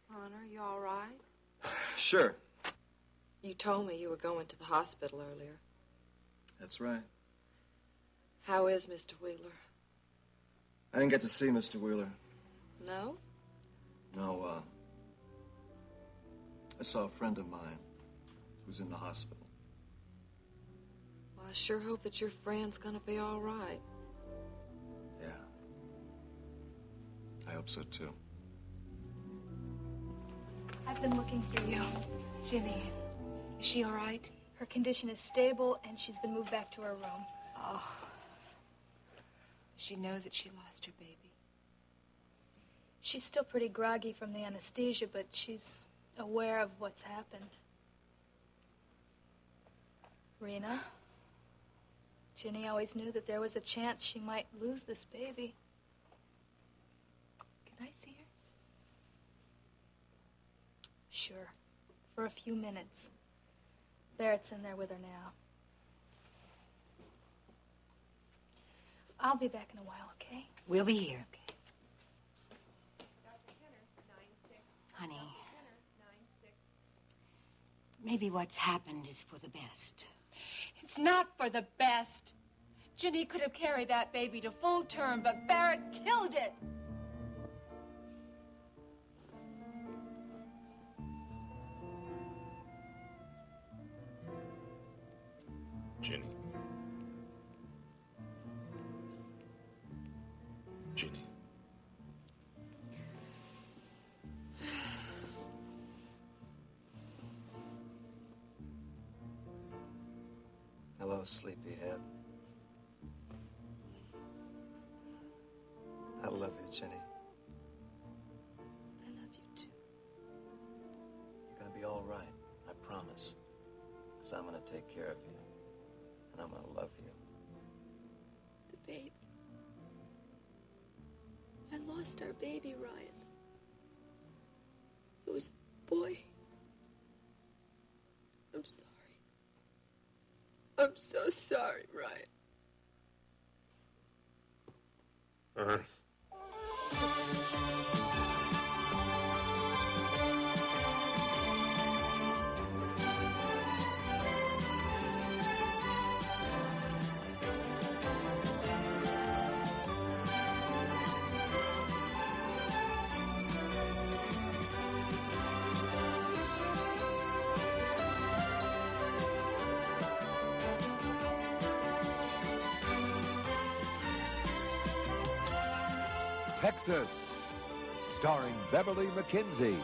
Connor, you all right? Sure. You told me you were going to the hospital earlier. That's right. How is Mr. Wheeler? I didn't get to see Mr. Wheeler. No? No, I saw a friend of mine who's in the hospital. Well, I sure hope that your friend's gonna be all right. Yeah. I hope so, too. I've been looking for you. Ginny, is she all right? Her condition is stable, and she's been moved back to her room. Oh. Does she know that she lost her baby? She's still pretty groggy from the anesthesia, but she's aware of what's happened. Rena, Ginny always knew that there was a chance she might lose this baby. Can I see her? Sure. For a few minutes. Barrett's in there with her now. I'll be back in a while, okay? We'll be here. Honey, maybe what's happened is for the best. It's not for the best. Ginny could have carried that baby to full term, but Barrett killed it. Ginny. Ginny. Hello, sleepyhead. I love you, Jenny. I love you too. You're gonna be all right, I promise. Because I'm gonna take care of you. And I'm gonna love you. The baby. I lost our baby, Ryan. It was a boy. I'm sorry. I'm so sorry, Ryan. Texas, starring Beverly McKinsey.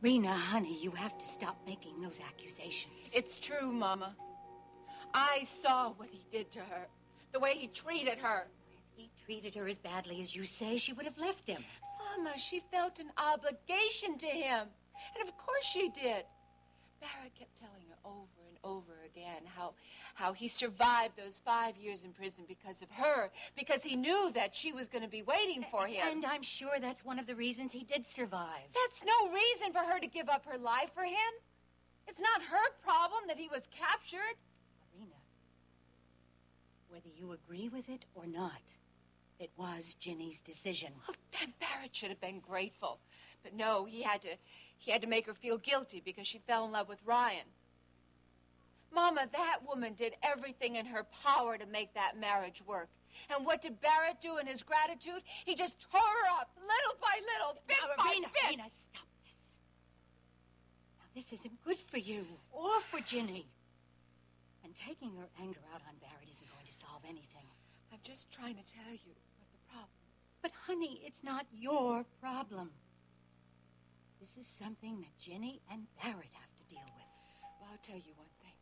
Rena, honey, you have to stop making those accusations. It's true, Mama. I saw what he did to her, the way he treated her. If he treated her as badly as you say, she would have left him. Mama, she felt an obligation to him. And of course she did. Barrett kept telling her over and over again how he survived those 5 years in prison because of her, because he knew that she was going to be waiting for him. And I'm sure that's one of the reasons he did survive. That's no reason for her to give up her life for him. It's not her problem that he was captured. Rena, whether you agree with it or not, it was Ginny's decision. Well, then Barrett should have been grateful. But no, he had to make her feel guilty because she fell in love with Ryan. Mama, that woman did everything in her power to make that marriage work. And what did Barrett do in his gratitude? He just tore her up, little by little, bit by Rena, bit. Rena, stop this. Now, this isn't good for you or for Ginny. And taking her anger out on Barrett isn't going to solve anything. I'm just trying to tell you what the problem is. But, honey, it's not your problem. This is something that Ginny and Barrett have to deal with. Well, I'll tell you one thing.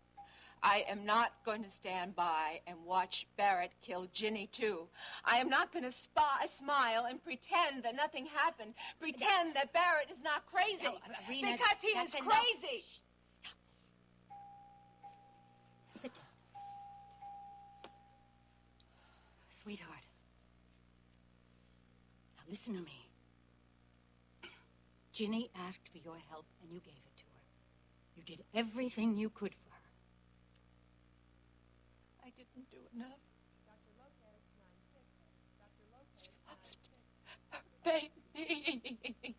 I am not going to stand by and watch Barrett kill Ginny, too. I am not going to smile and pretend that nothing happened, pretend that Barrett is not crazy. No, Rena, because he is that's enough. crazy. Shh, stop this. Sit down. Sweetheart. Now listen to me. Ginny asked for your help, and you gave it to her. You did everything you could for her. I didn't do enough. She lost her baby.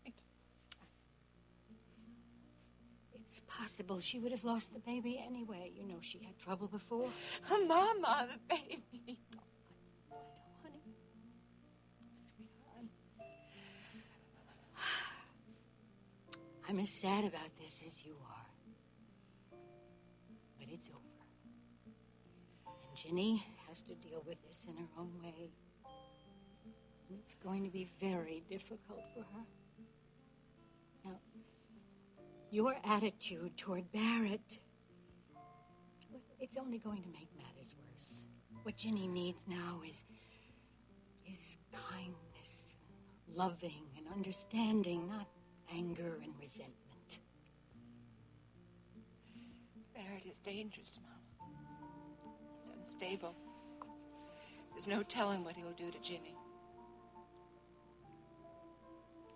It's possible she would have lost the baby anyway. You know, she had trouble before. Mama, the baby. Honey. Sweetheart. I'm as sad about this as you are. But it's over. And Ginny has to deal with this in her own way. And it's going to be very difficult for her. Now, your attitude toward Barrett, it's only going to make matters worse. What Ginny needs now is kindness, loving and understanding, not anger and resentment. Barrett is dangerous, Mama. He's unstable. There's no telling what he'll do to Ginny.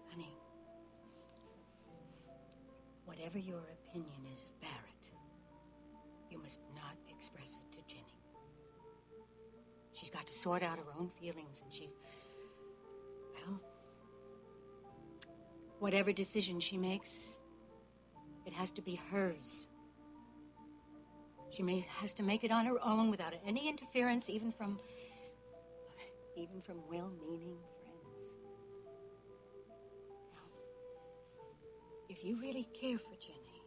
Honey, whatever your opinion is of Barrett, you must not express it to Ginny. She's got to sort out her own feelings, and well, whatever decision she makes, it has to be hers. She has to make it on her own without any interference, even from well-meaning friends. Now, if you really care for Ginny,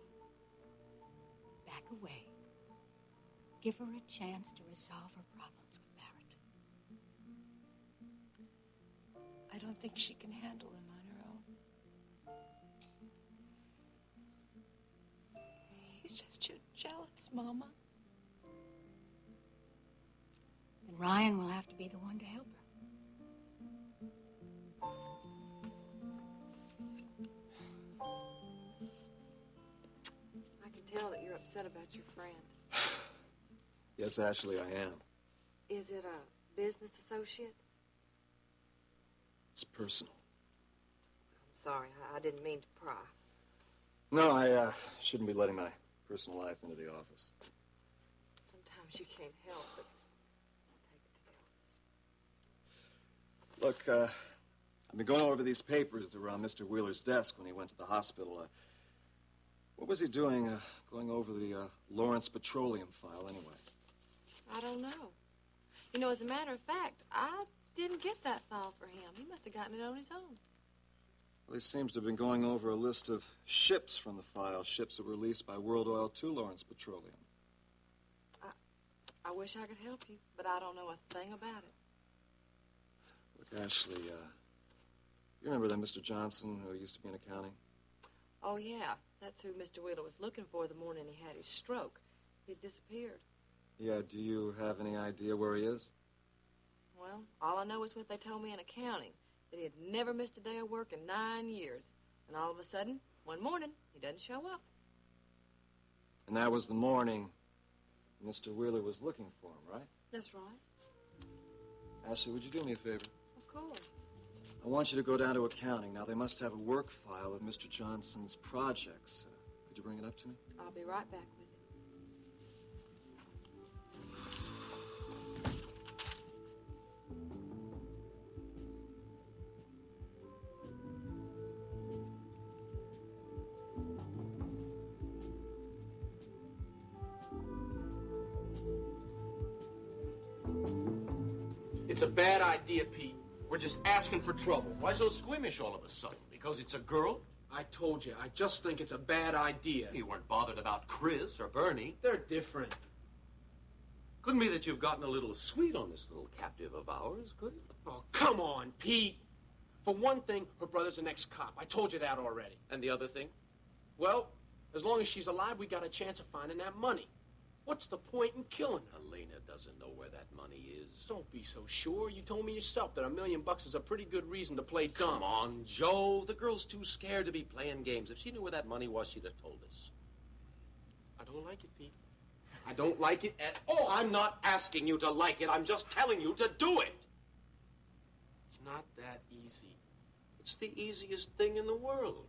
back away. Give her a chance to resolve her problems with Barrett. I don't think she can handle him on her own. He's just too jealous, Mama. Then Ryan will have to be the one to help her. I can tell that you're upset about your friend. Yes, Ashley, I am. Is it a business associate? It's personal. I'm sorry, I didn't mean to pry. No, I shouldn't be letting my personal life into the office. Sometimes you can't help but Look, I've been going over these papers that were on Mr. Wheeler's desk when he went to the hospital. What was he doing going over the Lawrence Petroleum file anyway? I don't know. You know, as a matter of fact, I didn't get that file for him. He must have gotten it on his own. Well, he seems to have been going over a list of ships from the file, ships that were leased by World Oil to Lawrence Petroleum. I wish I could help you, but I don't know a thing about it. Look, Ashley, you remember that Mr. Johnson who used to be in accounting? Oh, yeah. That's who Mr. Wheeler was looking for the morning he had his stroke. He'd disappeared. Yeah, do you have any idea where he is? Well, all I know is what they told me in accounting, that he had never missed a day of work in 9 years. And all of a sudden, one morning, he doesn't show up. And that was the morning Mr. Wheeler was looking for him, right? That's right. Ashley, would you do me a favor? Of course. I want you to go down to accounting. Now, they must have a work file of Mr. Johnson's projects. Could you bring it up to me? I'll be right back with it. It's a bad idea, Pete. We're just asking for trouble. Why so squeamish all of a sudden? Because it's a girl? I told you, I just think it's a bad idea. You weren't bothered about Chris or Bernie. They're different. Couldn't be that you've gotten a little sweet on this little captive of ours, could it? Oh, come on, Pete. For one thing, her brother's an ex-cop. I told you that already. And the other thing? Well, as long as she's alive, we got a chance of finding that money. What's the point in killing her? Elena doesn't know where that money is. Don't be so sure. You told me yourself that $1 million is a pretty good reason to play dumb. Come on, Joe. The girl's too scared to be playing games. If she knew where that money was, she'd have told us. I don't like it, Pete. I don't like it at all. I'm not asking you to like it. I'm just telling you to do it. It's not that easy. It's the easiest thing in the world.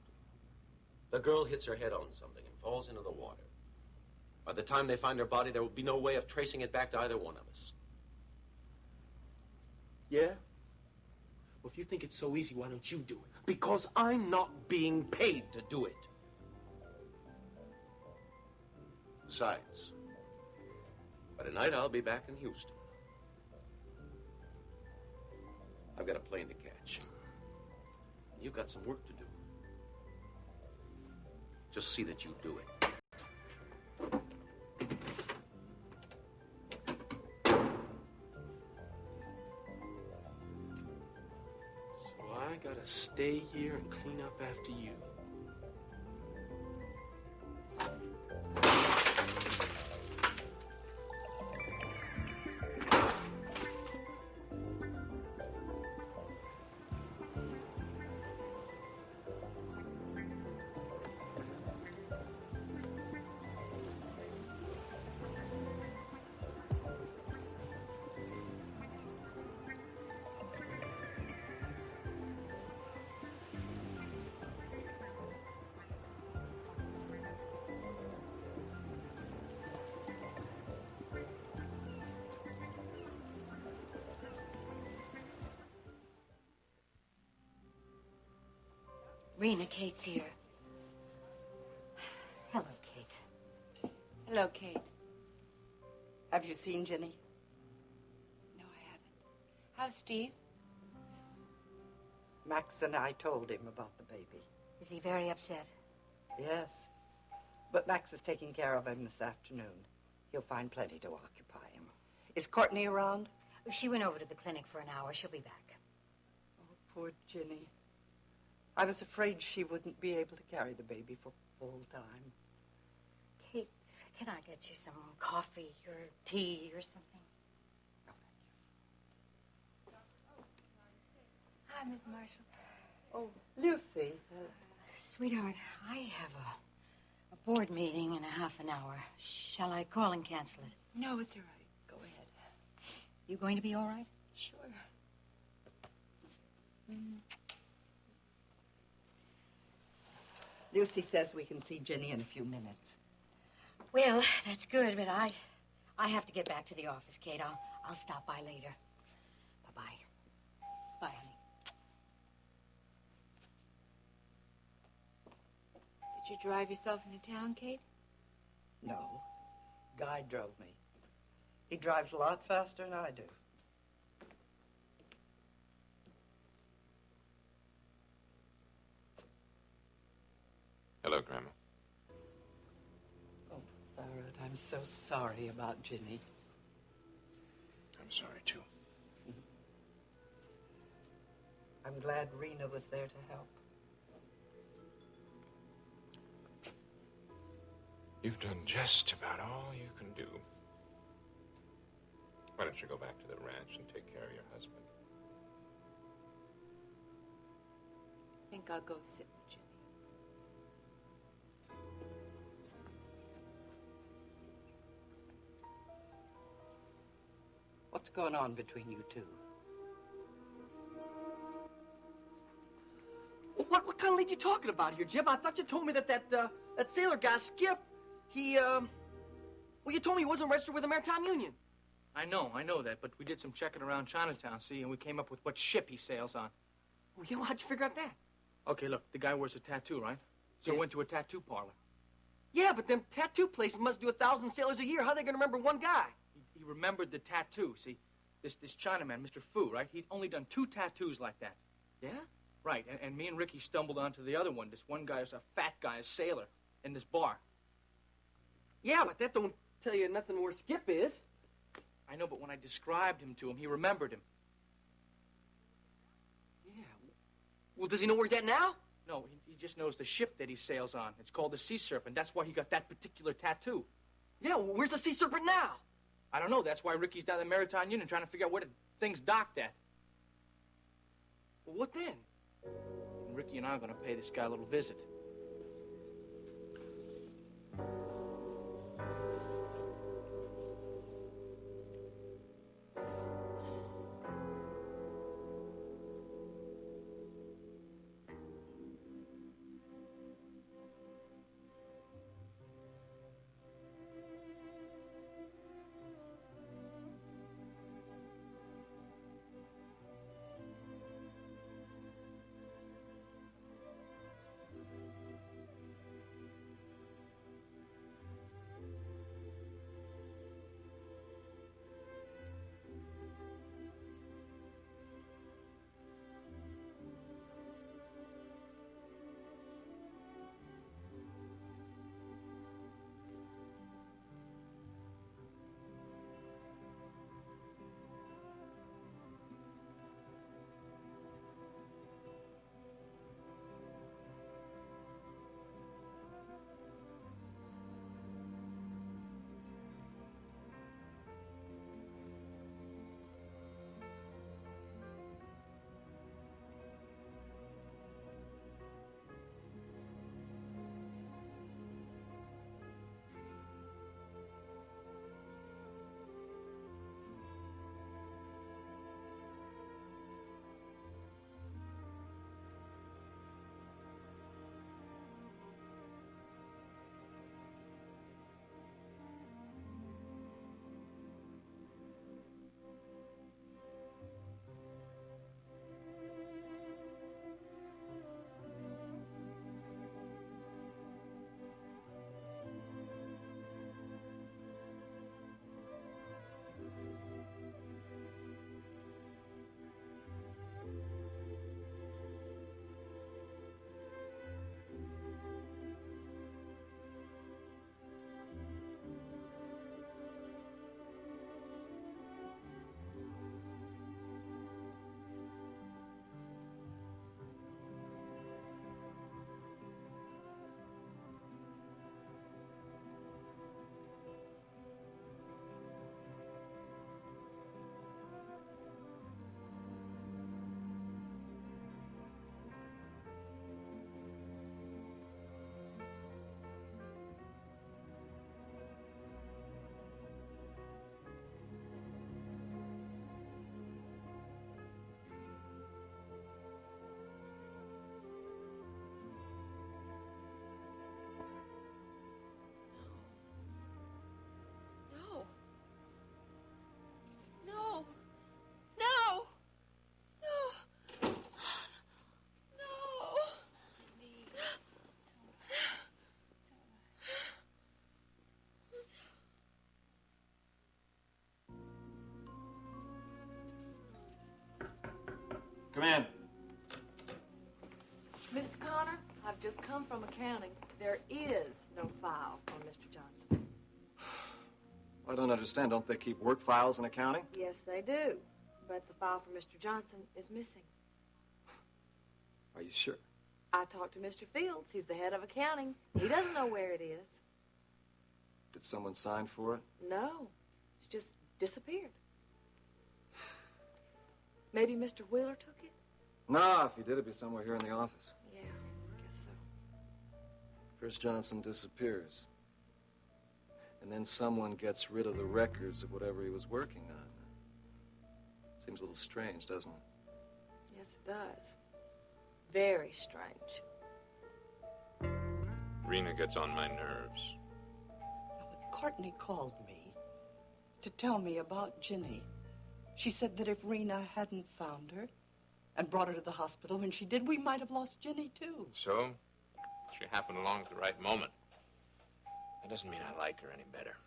The girl hits her head on something and falls into the water. By the time they find her body, there will be no way of tracing it back to either one of us. Yeah? Well, if you think it's so easy, why don't you do it? Because I'm not being paid to do it. Besides, by tonight I'll be back in Houston. I've got a plane to catch. You've got some work to do. Just see that you do it. So I gotta stay here and clean up after you. Rena, Kate's here. Hello, Kate. Hello, Kate. Have you seen Jenny? No, I haven't. How's Steve? Max and I told him about the baby. Is he very upset? Yes. But Max is taking care of him this afternoon. He'll find plenty to occupy him. Is Courtney around? She went over to the clinic for an hour. She'll be back. Oh, poor Jenny. I was afraid she wouldn't be able to carry the baby for full time. Kate, can I get you some coffee or tea or something? Hi, Miss Marshall. Oh, Lucy. Sweetheart, I have a board meeting in a half an hour. Shall I call and cancel it? No, it's all right. Go ahead. You going to be all right? Sure. Lucy says we can see Jenny in a few minutes. Well, that's good, but I have to get back to the office, Kate. I'll stop by later. Bye-bye. Bye, honey. Did you drive yourself into town, Kate? No. Guy drove me. He drives a lot faster than I do. Hello, Grandma. Oh, Barrett, I'm so sorry about Ginny. I'm sorry, too. I'm glad Rena was there to help. You've done just about all you can do. Why don't you go back to the ranch and take care of your husband? I think I'll go sit with Jenny. What's going on between you two? What kind of lead you talking about here, Jim? I thought you told me that sailor guy, Skip, well, you told me he wasn't registered with the Maritime Union. I know that, but we did some checking around Chinatown, see, and we came up with what ship he sails on. Well, yeah, well, how'd you figure out that? Okay, look, the guy wears a tattoo, right? So we went to a tattoo parlor. Yeah, but them tattoo places must do 1,000 sailors a year. How are they going to remember one guy? He remembered the tattoo, see? This Chinaman, Mr. Fu, right? He'd only done 2 tattoos like that. Yeah? Right, and me and Ricky stumbled onto the other one. This one guy is a fat guy, a sailor, in this bar. Yeah, but that don't tell you nothing where Skip is. I know, but when I described him to him, he remembered him. Yeah. Well, does he know where he's at now? No, he just knows the ship that he sails on. It's called the Sea Serpent. That's why he got that particular tattoo. Yeah, well, where's the Sea Serpent now? I don't know. That's why Ricky's down at the Maritime Union trying to figure out where the thing's docked at. Well, what then? And Ricky and I are going to pay this guy a little visit. Come in. Mr. Connor, I've just come from accounting. There is no file on Mr. Johnson. I don't understand. Don't they keep work files in accounting? Yes, they do. But the file for Mr. Johnson is missing. Are you sure? I talked to Mr. Fields. He's the head of accounting. He doesn't know where it is. Did someone sign for it? No. It's just disappeared. Maybe Mr. Wheeler took it? No, if he did, it'd be somewhere here in the office. Yeah, I guess so. First Johnson disappears. And then someone gets rid of the records of whatever he was working on. Seems a little strange, doesn't it? Yes, it does. Very strange. Rena gets on my nerves. Courtney called me to tell me about Ginny. She said that if Rena hadn't found her and brought her to the hospital when she did, we might have lost Ginny, too. So, she happened along at the right moment. That doesn't mean I like her any better.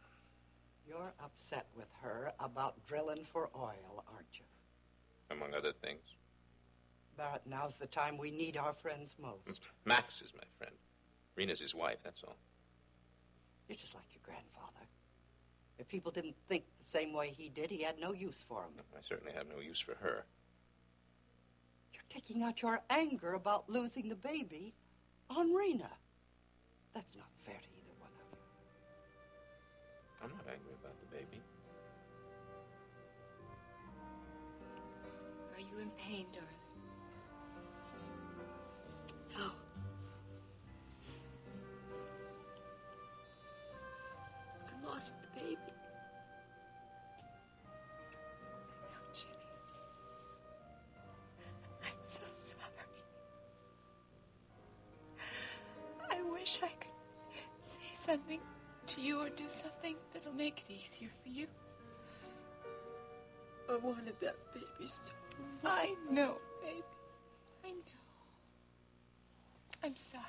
You're upset with her about drilling for oil, aren't you? Among other things. Barrett, now's the time we need our friends most. Max is my friend. Rena's his wife, that's all. You're just like your grandfather. If people didn't think the same way he did, he had no use for them. I certainly have no use for her. You're taking out your anger about losing the baby on Rena. That's not fair to either one of you. I'm not angry about the baby. Are you in pain, darling? No. I lost the baby. No, Jenny. I'm so sorry. I wish I could say something to you or do something that'll make it easier for you. I wanted that baby so much. I know, baby. I know. I'm sorry.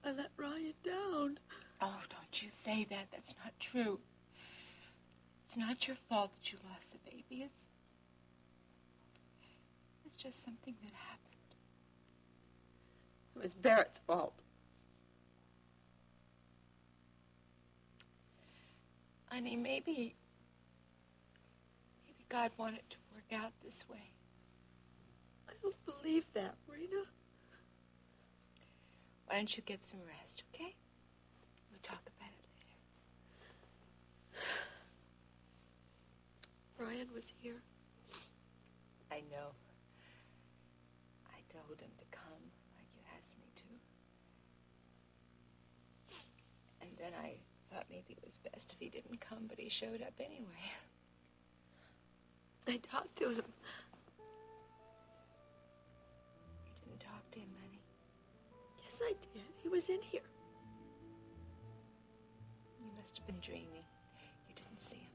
I let Ryan down. Oh, don't you say that. That's not true. It's not your fault that you lost the baby. It's just something that happened. It was Barrett's fault. Honey, maybe God wanted it to work out this way. I don't believe that, Rena. Why don't you get some rest, okay? We'll talk about it later. Ryan was here. I know. I told him to come, like you asked me to. And then I thought maybe it was best if he didn't come, but he showed up anyway. I talked to him. You didn't talk to him, honey. Yes, I did. He was in here. You must have been dreaming. You didn't see him.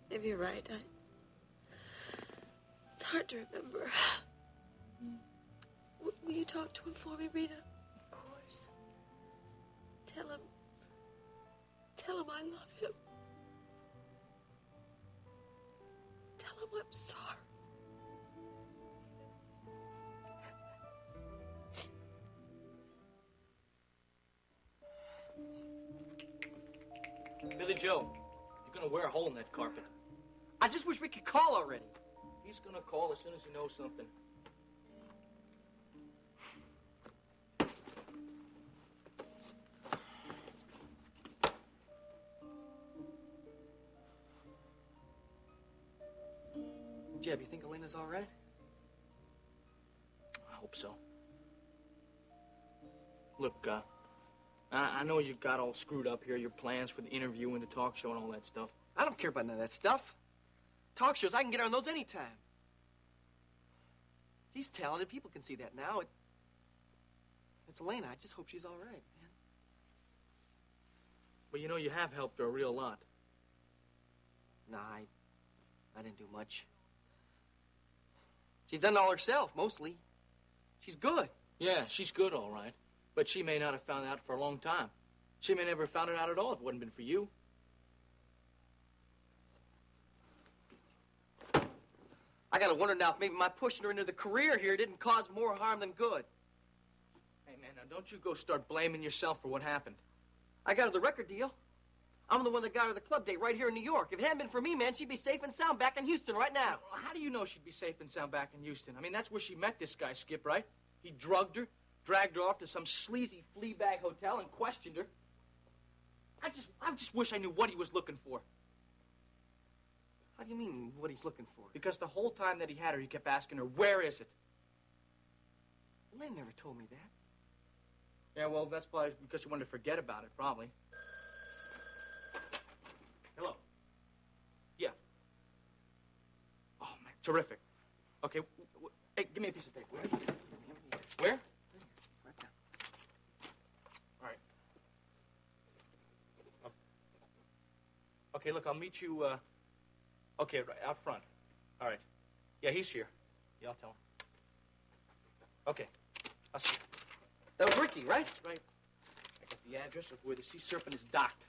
Maybe you're right. It's hard to remember. Will you talk to him for me, Rita? Of course. Tell him I love him. Tell him I'm sorry. Billy Joe, you're gonna wear a hole in that carpet. I just wish we could call already. He's gonna call as soon as he knows something. Jeb, you think Elena's all right? I hope so. Look, I know you got all screwed up here, your plans for the interview and the talk show and all that stuff. I don't care about none of that stuff. Talk shows, I can get on those anytime. She's talented. People can see that now. It's Elena. I just hope she's all right, man. But you know, you have helped her a real lot. Nah, I didn't do much. She's done it all herself, mostly. She's good. Yeah, she's good, all right. But she may not have found out for a long time. She may never have found it out at all if it wouldn't been for you. I gotta wonder now if maybe my pushing her into the career here didn't cause more harm than good. Hey, man, now don't you go start blaming yourself for what happened. I got her the record deal. I'm the one that got her the club date right here in New York. If it hadn't been for me, man, she'd be safe and sound back in Houston right now. Well, how do you know she'd be safe and sound back in Houston? I mean, that's where she met this guy, Skip, right? He drugged her, dragged her off to some sleazy flea bag hotel and questioned her. I just wish I knew what he was looking for. How do you mean, what he's looking for? Because the whole time that he had her, he kept asking her, where is it? Lynn never told me that. Yeah, well, that's probably because she wanted to forget about it, probably. Hello. Yeah. Oh, man, terrific. Okay, hey, give me a piece of paper. Where? Right down. All right. Okay, look, I'll meet you, okay, right out front. All right. Yeah, he's here. Yeah, I'll tell him. Okay. I'll see you. That was Ricky, right? That's right. I got the address of where the Sea Serpent is docked.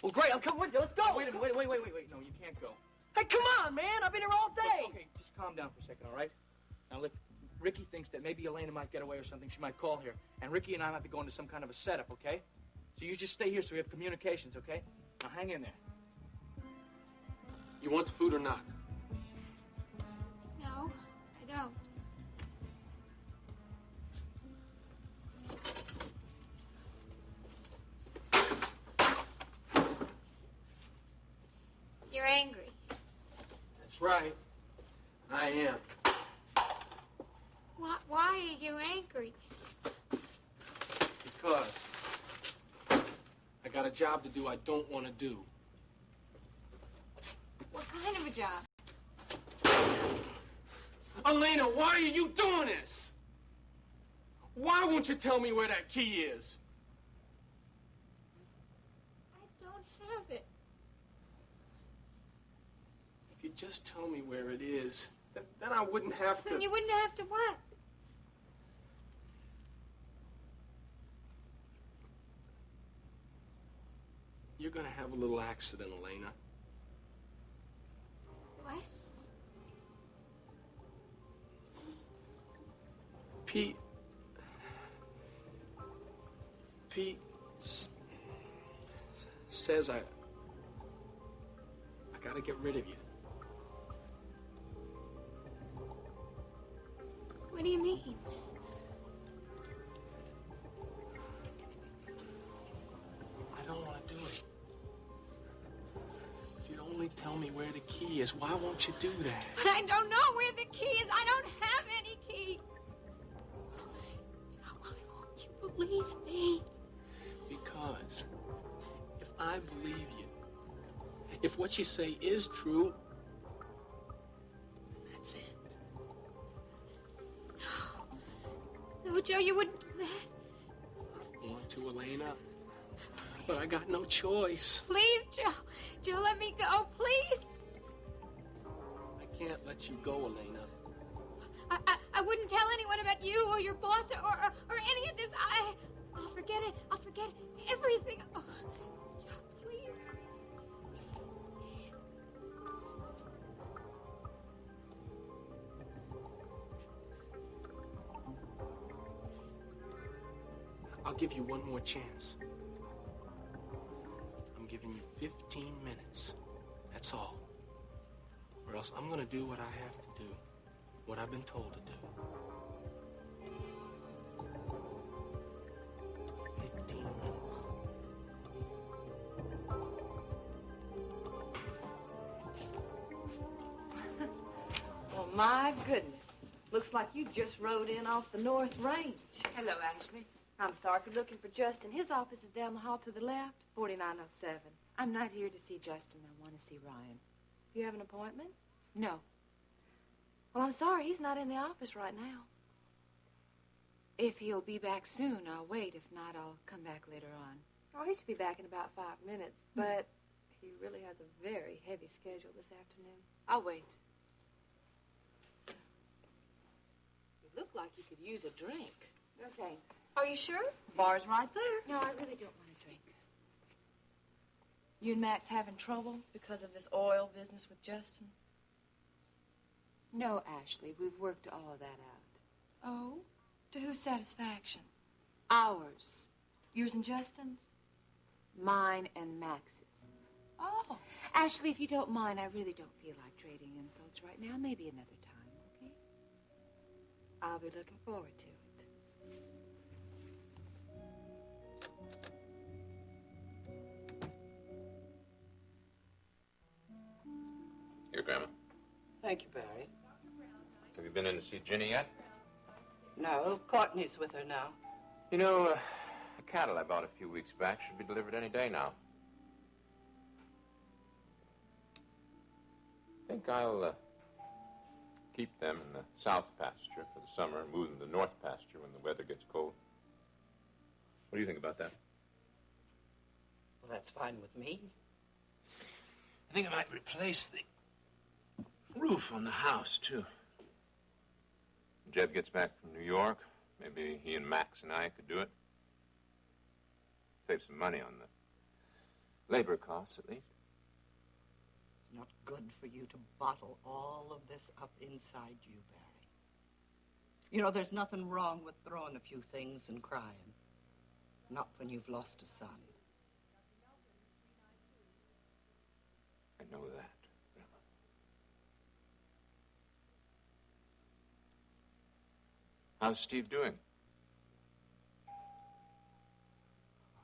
Well, great. I'll come with you. Let's go. Wait a minute. Wait. No, you can't go. Hey, come on, man. I've been here all day. Look, okay, just calm down for a second, all right? Now, look, Ricky thinks that maybe Elena might get away or something. She might call here. And Ricky and I might be going to some kind of a setup, okay? So you just stay here so we have communications, okay? Now, hang in there. You want the food or not? No, I don't. You're angry. That's right. I am. Why are you angry? Because I got a job to do I don't want to do. What kind of a job? Elena, why are you doing this? Why won't you tell me where that key is? I don't have it. If you just tell me where it is, then I wouldn't have to... Then you wouldn't have to what? You're gonna have a little accident, Elena. What? Pete says I gotta get rid of you. What do you mean? I don't want to do it. If you'd only tell me where the key is, why won't you do that? But I don't know where the key is. I don't have any key. Why won't you believe me? Because if I believe you, if what you say is true, then that's it. No, Joe, you wouldn't do that. I want to, Elena, but I got no choice. Please, Joe. Joe, let me go, please. I can't let you go, Elena. I wouldn't tell anyone about you or your boss or any of this. I'll forget it. I'll forget everything. Oh, Joe, please. I'll give you one more chance. I'm giving you 15 minutes. That's all. Or else I'm gonna do what I have to do. What I've been told to do. 15 minutes. Well, my goodness. Looks like you just rode in off the North Range. Hello, Ashley. I'm sorry for looking for Justin. His office is down the hall to the left, 4907. I'm not here to see Justin. I want to see Ryan. You have an appointment? No. Well, I'm sorry. He's not in the office right now. If he'll be back soon, I'll wait. If not, I'll come back later on. Oh, he should be back in about 5 minutes, but he really has a very heavy schedule this afternoon. I'll wait. You look like you could use a drink. No, thanks. Are you sure? Bar's right there. No, I really don't want to drink. You and Max having trouble because of this oil business with Justin? No, Ashley. We've worked all of that out. Oh? To whose satisfaction? Ours. Yours and Justin's? Mine and Max's. Oh. Ashley, if you don't mind, I really don't feel like trading insults right now. Maybe another time, okay? I'll be looking forward to it. Here, Grandma. Thank you, Barry. Have you been in to see Ginny yet? No, Courtney's with her now. You know, the cattle I bought a few weeks back should be delivered any day now. I think I'll keep them in the south pasture for the summer and move them to the north pasture when the weather gets cold. What do you think about that? Well, that's fine with me. I think I might replace the roof on the house, too. When Jeb gets back from New York, maybe he and Max and I could do it. Save some money on the labor costs, at least. It's not good for you to bottle all of this up inside you, Barry. You know, there's nothing wrong with throwing a few things and crying. Not when you've lost a son. I know that, Grandma. How's Steve doing?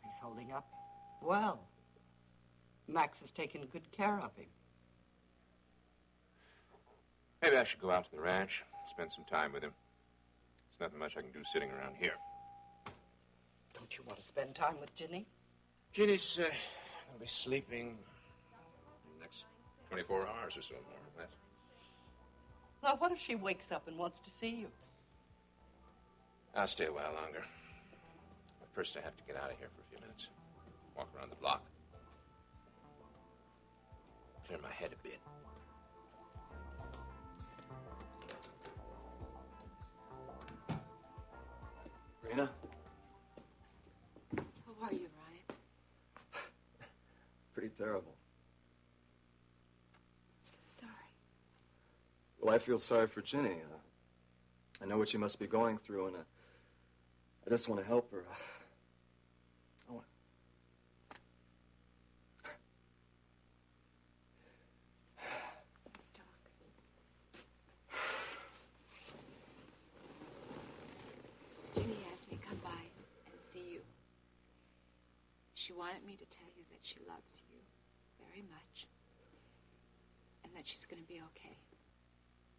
He's holding up well. Max has taken good care of him. Maybe I should go out to the ranch, spend some time with him. There's nothing much I can do sitting around here. Don't you want to spend time with Ginny? Ginny's gonna be sleeping in the next 24 hours or so, more or less. Now, what if she wakes up and wants to see you? I'll stay a while longer. But first, I have to get out of here for a few minutes. Walk around the block. Clear my head a bit. Rena? How are you, Ryan? Pretty terrible. I'm so sorry. Well, I feel sorry for Ginny. I know what she must be going through, and I just want to help her. I want... Ginny asked me to come by and see you. She wanted me to tell you that she loves you very much and that she's going to be okay.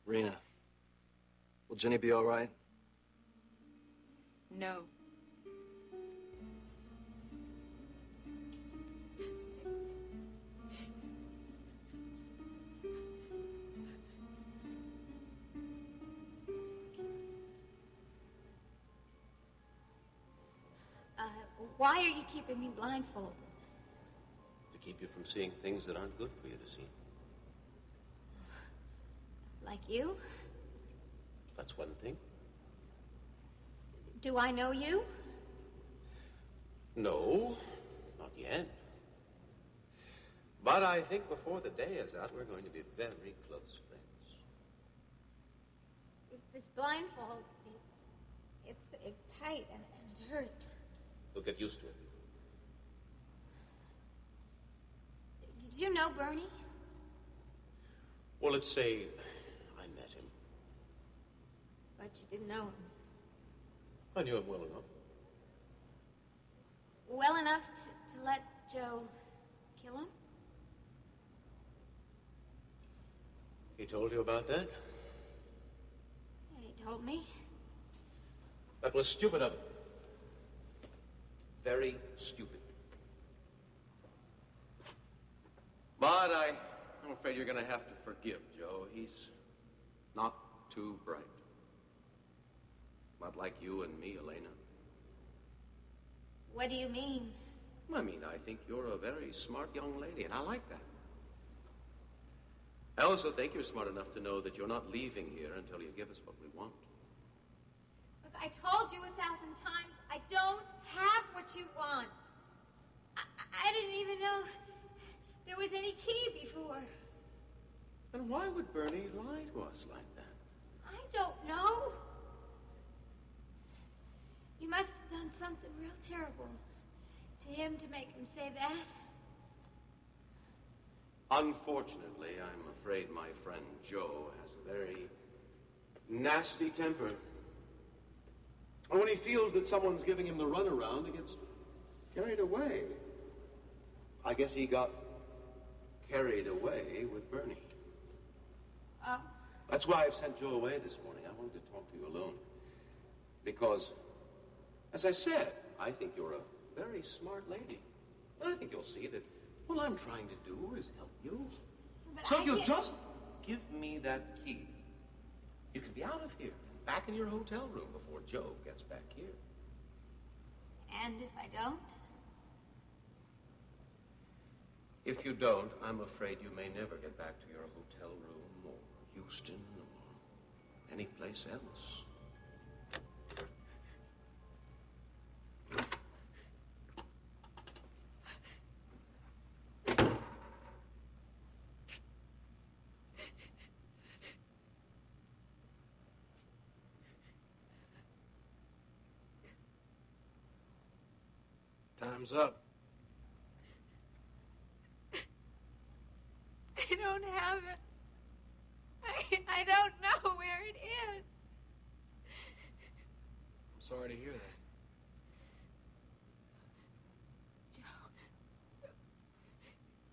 Rena, will Ginny be all right? No. Why are you keeping me blindfolded? To keep you from seeing things that aren't good for you to see. Like you? That's one thing. Do I know you? No, not yet. But I think before the day is out, we're going to be very close friends. This blindfold, it's tight and it hurts. You'll get used to it. Did you know Bernie? Well, let's say I met him. But you didn't know him. I knew him well enough. Well enough to let Joe kill him? He told you about that? Yeah, he told me. That was stupid of him. Very stupid. But I'm afraid you're going to have to forgive Joe. He's not too bright. Not like you and me, Elena. What do you mean? I mean, I think you're a very smart young lady, and I like that. I also think you're smart enough to know that you're not leaving here until you give us what we want. Look, I told you 1,000 times, I don't have what you want. I didn't even know there was any key before. Then why would Bernie lie to us like that? I don't know. You must have done something real terrible to him to make him say that. Unfortunately, I'm afraid my friend Joe has a very nasty temper. And when he feels that someone's giving him the runaround, he gets carried away. I guess he got carried away with Bernie. Oh. That's why I've sent Joe away this morning. I wanted to talk to you alone. Because, as I said, I think you're a very smart lady. And I think you'll see that what I'm trying to do is help you. But So I if you'll can't- just give me that key, you can be out of here, back in your hotel room before Joe gets back here. And if I don't? If you don't, I'm afraid you may never get back to your hotel room or Houston or any place else. Time's up. I don't have it. I don't know where it is. I'm sorry to hear that.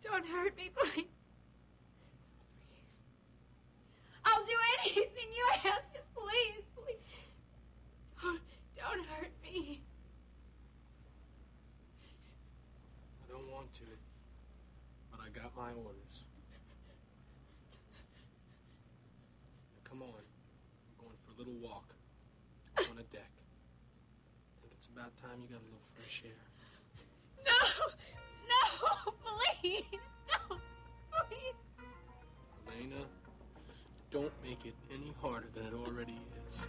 Don't hurt me, please. I'll do high orders. Now, come on. We're going for a little walk on a deck. I think it's about time you got a little fresh air. No, please, don't, please. Elena, don't make it any harder than it already is.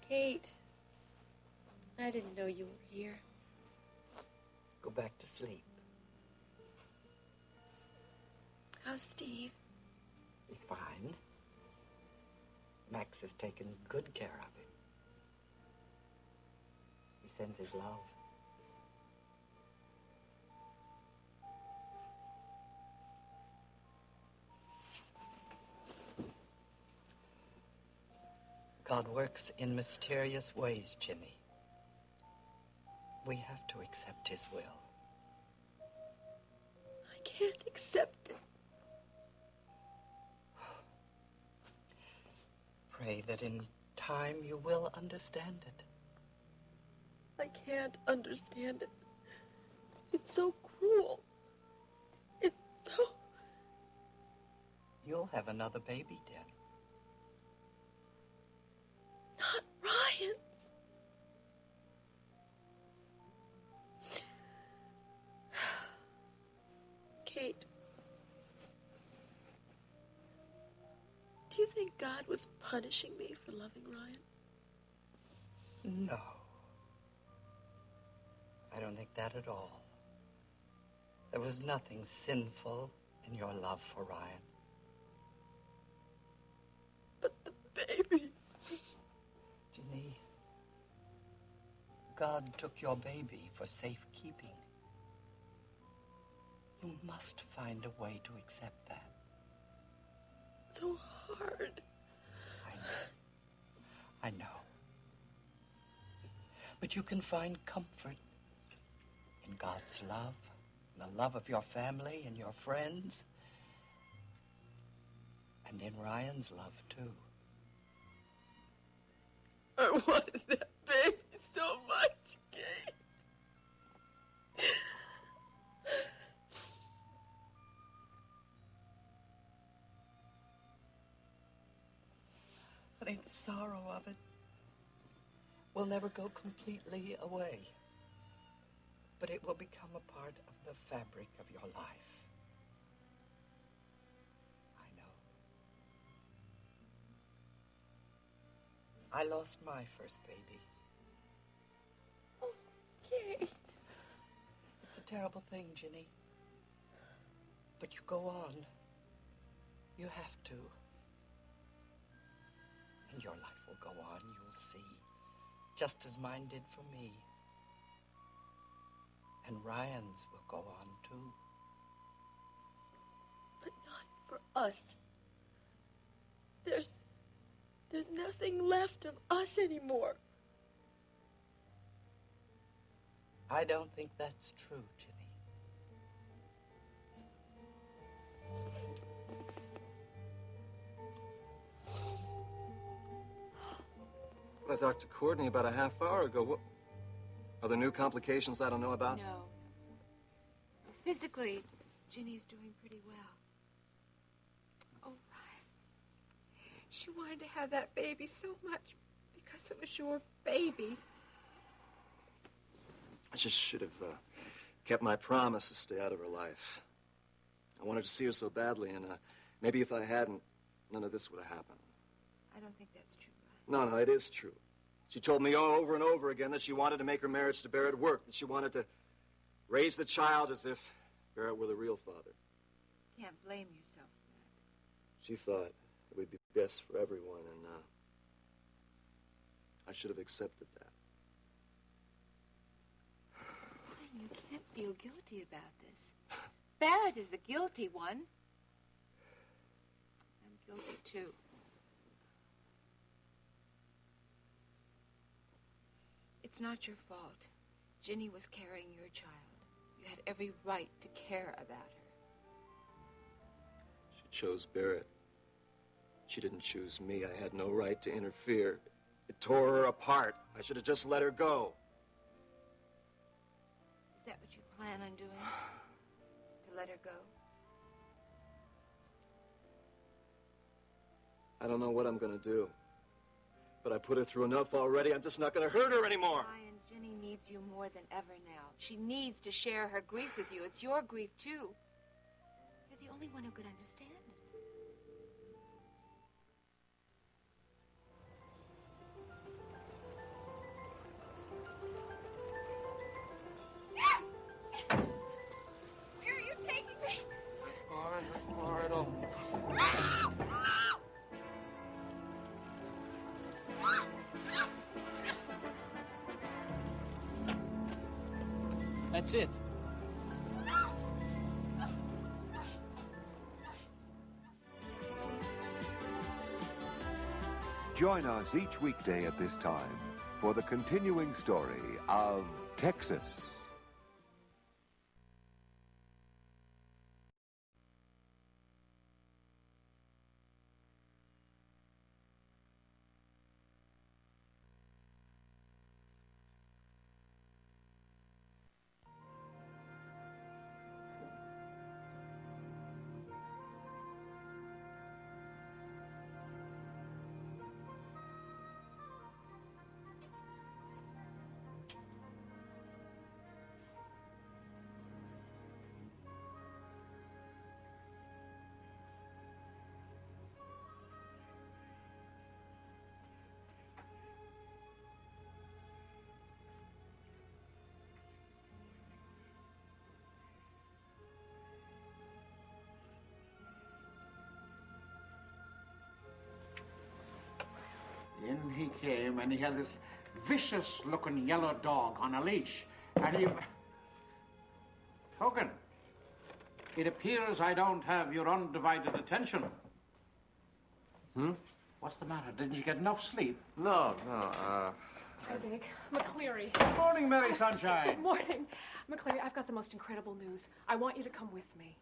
Kate, I didn't know you were here. Go back to sleep. How's Steve? He's fine. Max has taken good care of him. He sends his love. God works in mysterious ways, Ginny. We have to accept his will. I can't accept it. Pray that in time you will understand it. I can't understand it. It's so cruel. It's so... You'll have another baby, dear. Not Ryan's. Kate, do you think God was punishing me for loving Ryan? No. I don't think that at all. There was nothing sinful in your love for Ryan. But the baby... Ginny, God took your baby for safekeeping. You must find a way to accept that. So hard. I know. But you can find comfort in God's love, in the love of your family and your friends, and in Ryan's love, too. I wanted that baby so much, Kate. Honey, the sorrow of it will never go completely away, but it will become a part of the fabric of your life. I know. I lost my first baby. Oh, Kate. It's a terrible thing, Ginny. But you go on. You have to. And your life will go on, you'll see. Just as mine did for me. And Ryan's will go on, too. But not for us. There's nothing left of us anymore. I don't think that's true, Ginny. I talked to Courtney about a half hour ago. What? Are there new complications I don't know about? No. Physically, Ginny's doing pretty well. Oh, Ryan. She wanted to have that baby so much because it was your baby. I just should have kept my promise to stay out of her life. I wanted to see her so badly, and maybe if I hadn't, none of this would have happened. I don't think that's true, Ryan. No, it is true. She told me over and over again that she wanted to make her marriage to Barrett work, that she wanted to raise the child as if Barrett were the real father. Can't blame yourself for that. She thought it would be best for everyone, and I should have accepted that. Ryan, you can't feel guilty about this. Barrett is the guilty one. I'm guilty, too. It's not your fault. Ginny was carrying your child. You had every right to care about her. She chose Barrett. She didn't choose me. I had no right to interfere. It tore her apart. I should have just let her go. Is that what you plan on doing? To let her go? I don't know what I'm gonna do. But I put her through enough already. I'm just not gonna hurt her anymore. Brian, Jenny needs you more than ever now. She needs to share her grief with you. It's your grief, too. You're the only one who could understand it. Where are you taking me? That's it. Join us each weekday at this time for the continuing story of Texas. In he came, and he had this vicious-looking yellow dog on a leash. And he... Hogan, it appears I don't have your undivided attention. Hmm? What's the matter? Didn't you get enough sleep? No. Hi, Big. McCleary. Good morning, Mary Sunshine. Good morning. McCleary, I've got the most incredible news. I want you to come with me.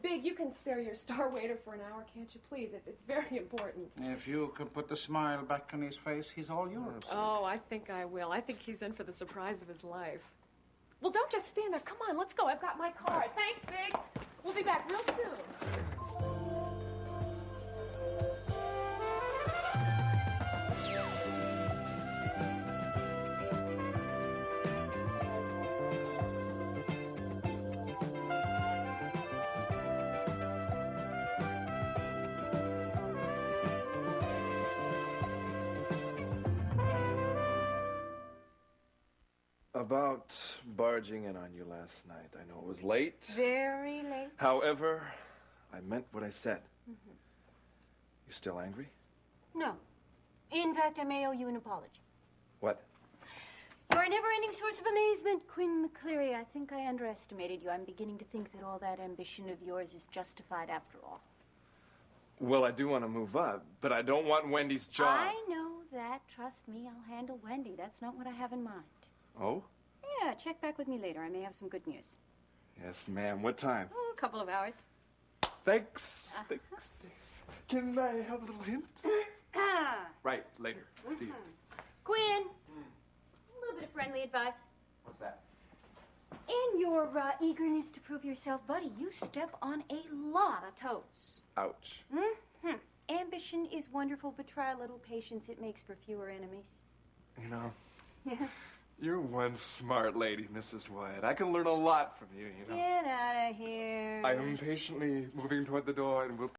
Big, you can spare your star waiter for an hour, can't you? Please, it's very important. If you can put the smile back on his face, he's all yours. Oh, I think I will. I think he's in for the surprise of his life. Well, don't just stand there. Come on, let's go. I've got my car. Thanks, Big. We'll be back real soon. About barging in on you last night. I know it was late. Very late. However, I meant what I said. You still angry? No. In fact, I may owe you an apology. What? You're a never-ending source of amazement, Quinn McCleary. I think I underestimated you. I'm beginning to think that all that ambition of yours is justified after all. Well, I do want to move up, but I don't want Wendy's job. I know that. Trust me, I'll handle Wendy. That's not what I have in mind. Oh? Yeah, check back with me later. I may have some good news. Yes, ma'am. What time? Oh, a couple of hours. Thanks. Thanks. Can I have a little hint? Right, later. See you. Quinn, a little bit of friendly advice. What's that? In your eagerness to prove yourself, buddy, you step on a lot of toes. Ouch. Ambition is wonderful, but try a little patience. It makes for fewer enemies. You know, you're one smart lady, Mrs. Wyatt. I can learn a lot from you, you know. Get out of here. I am patiently moving toward the door and will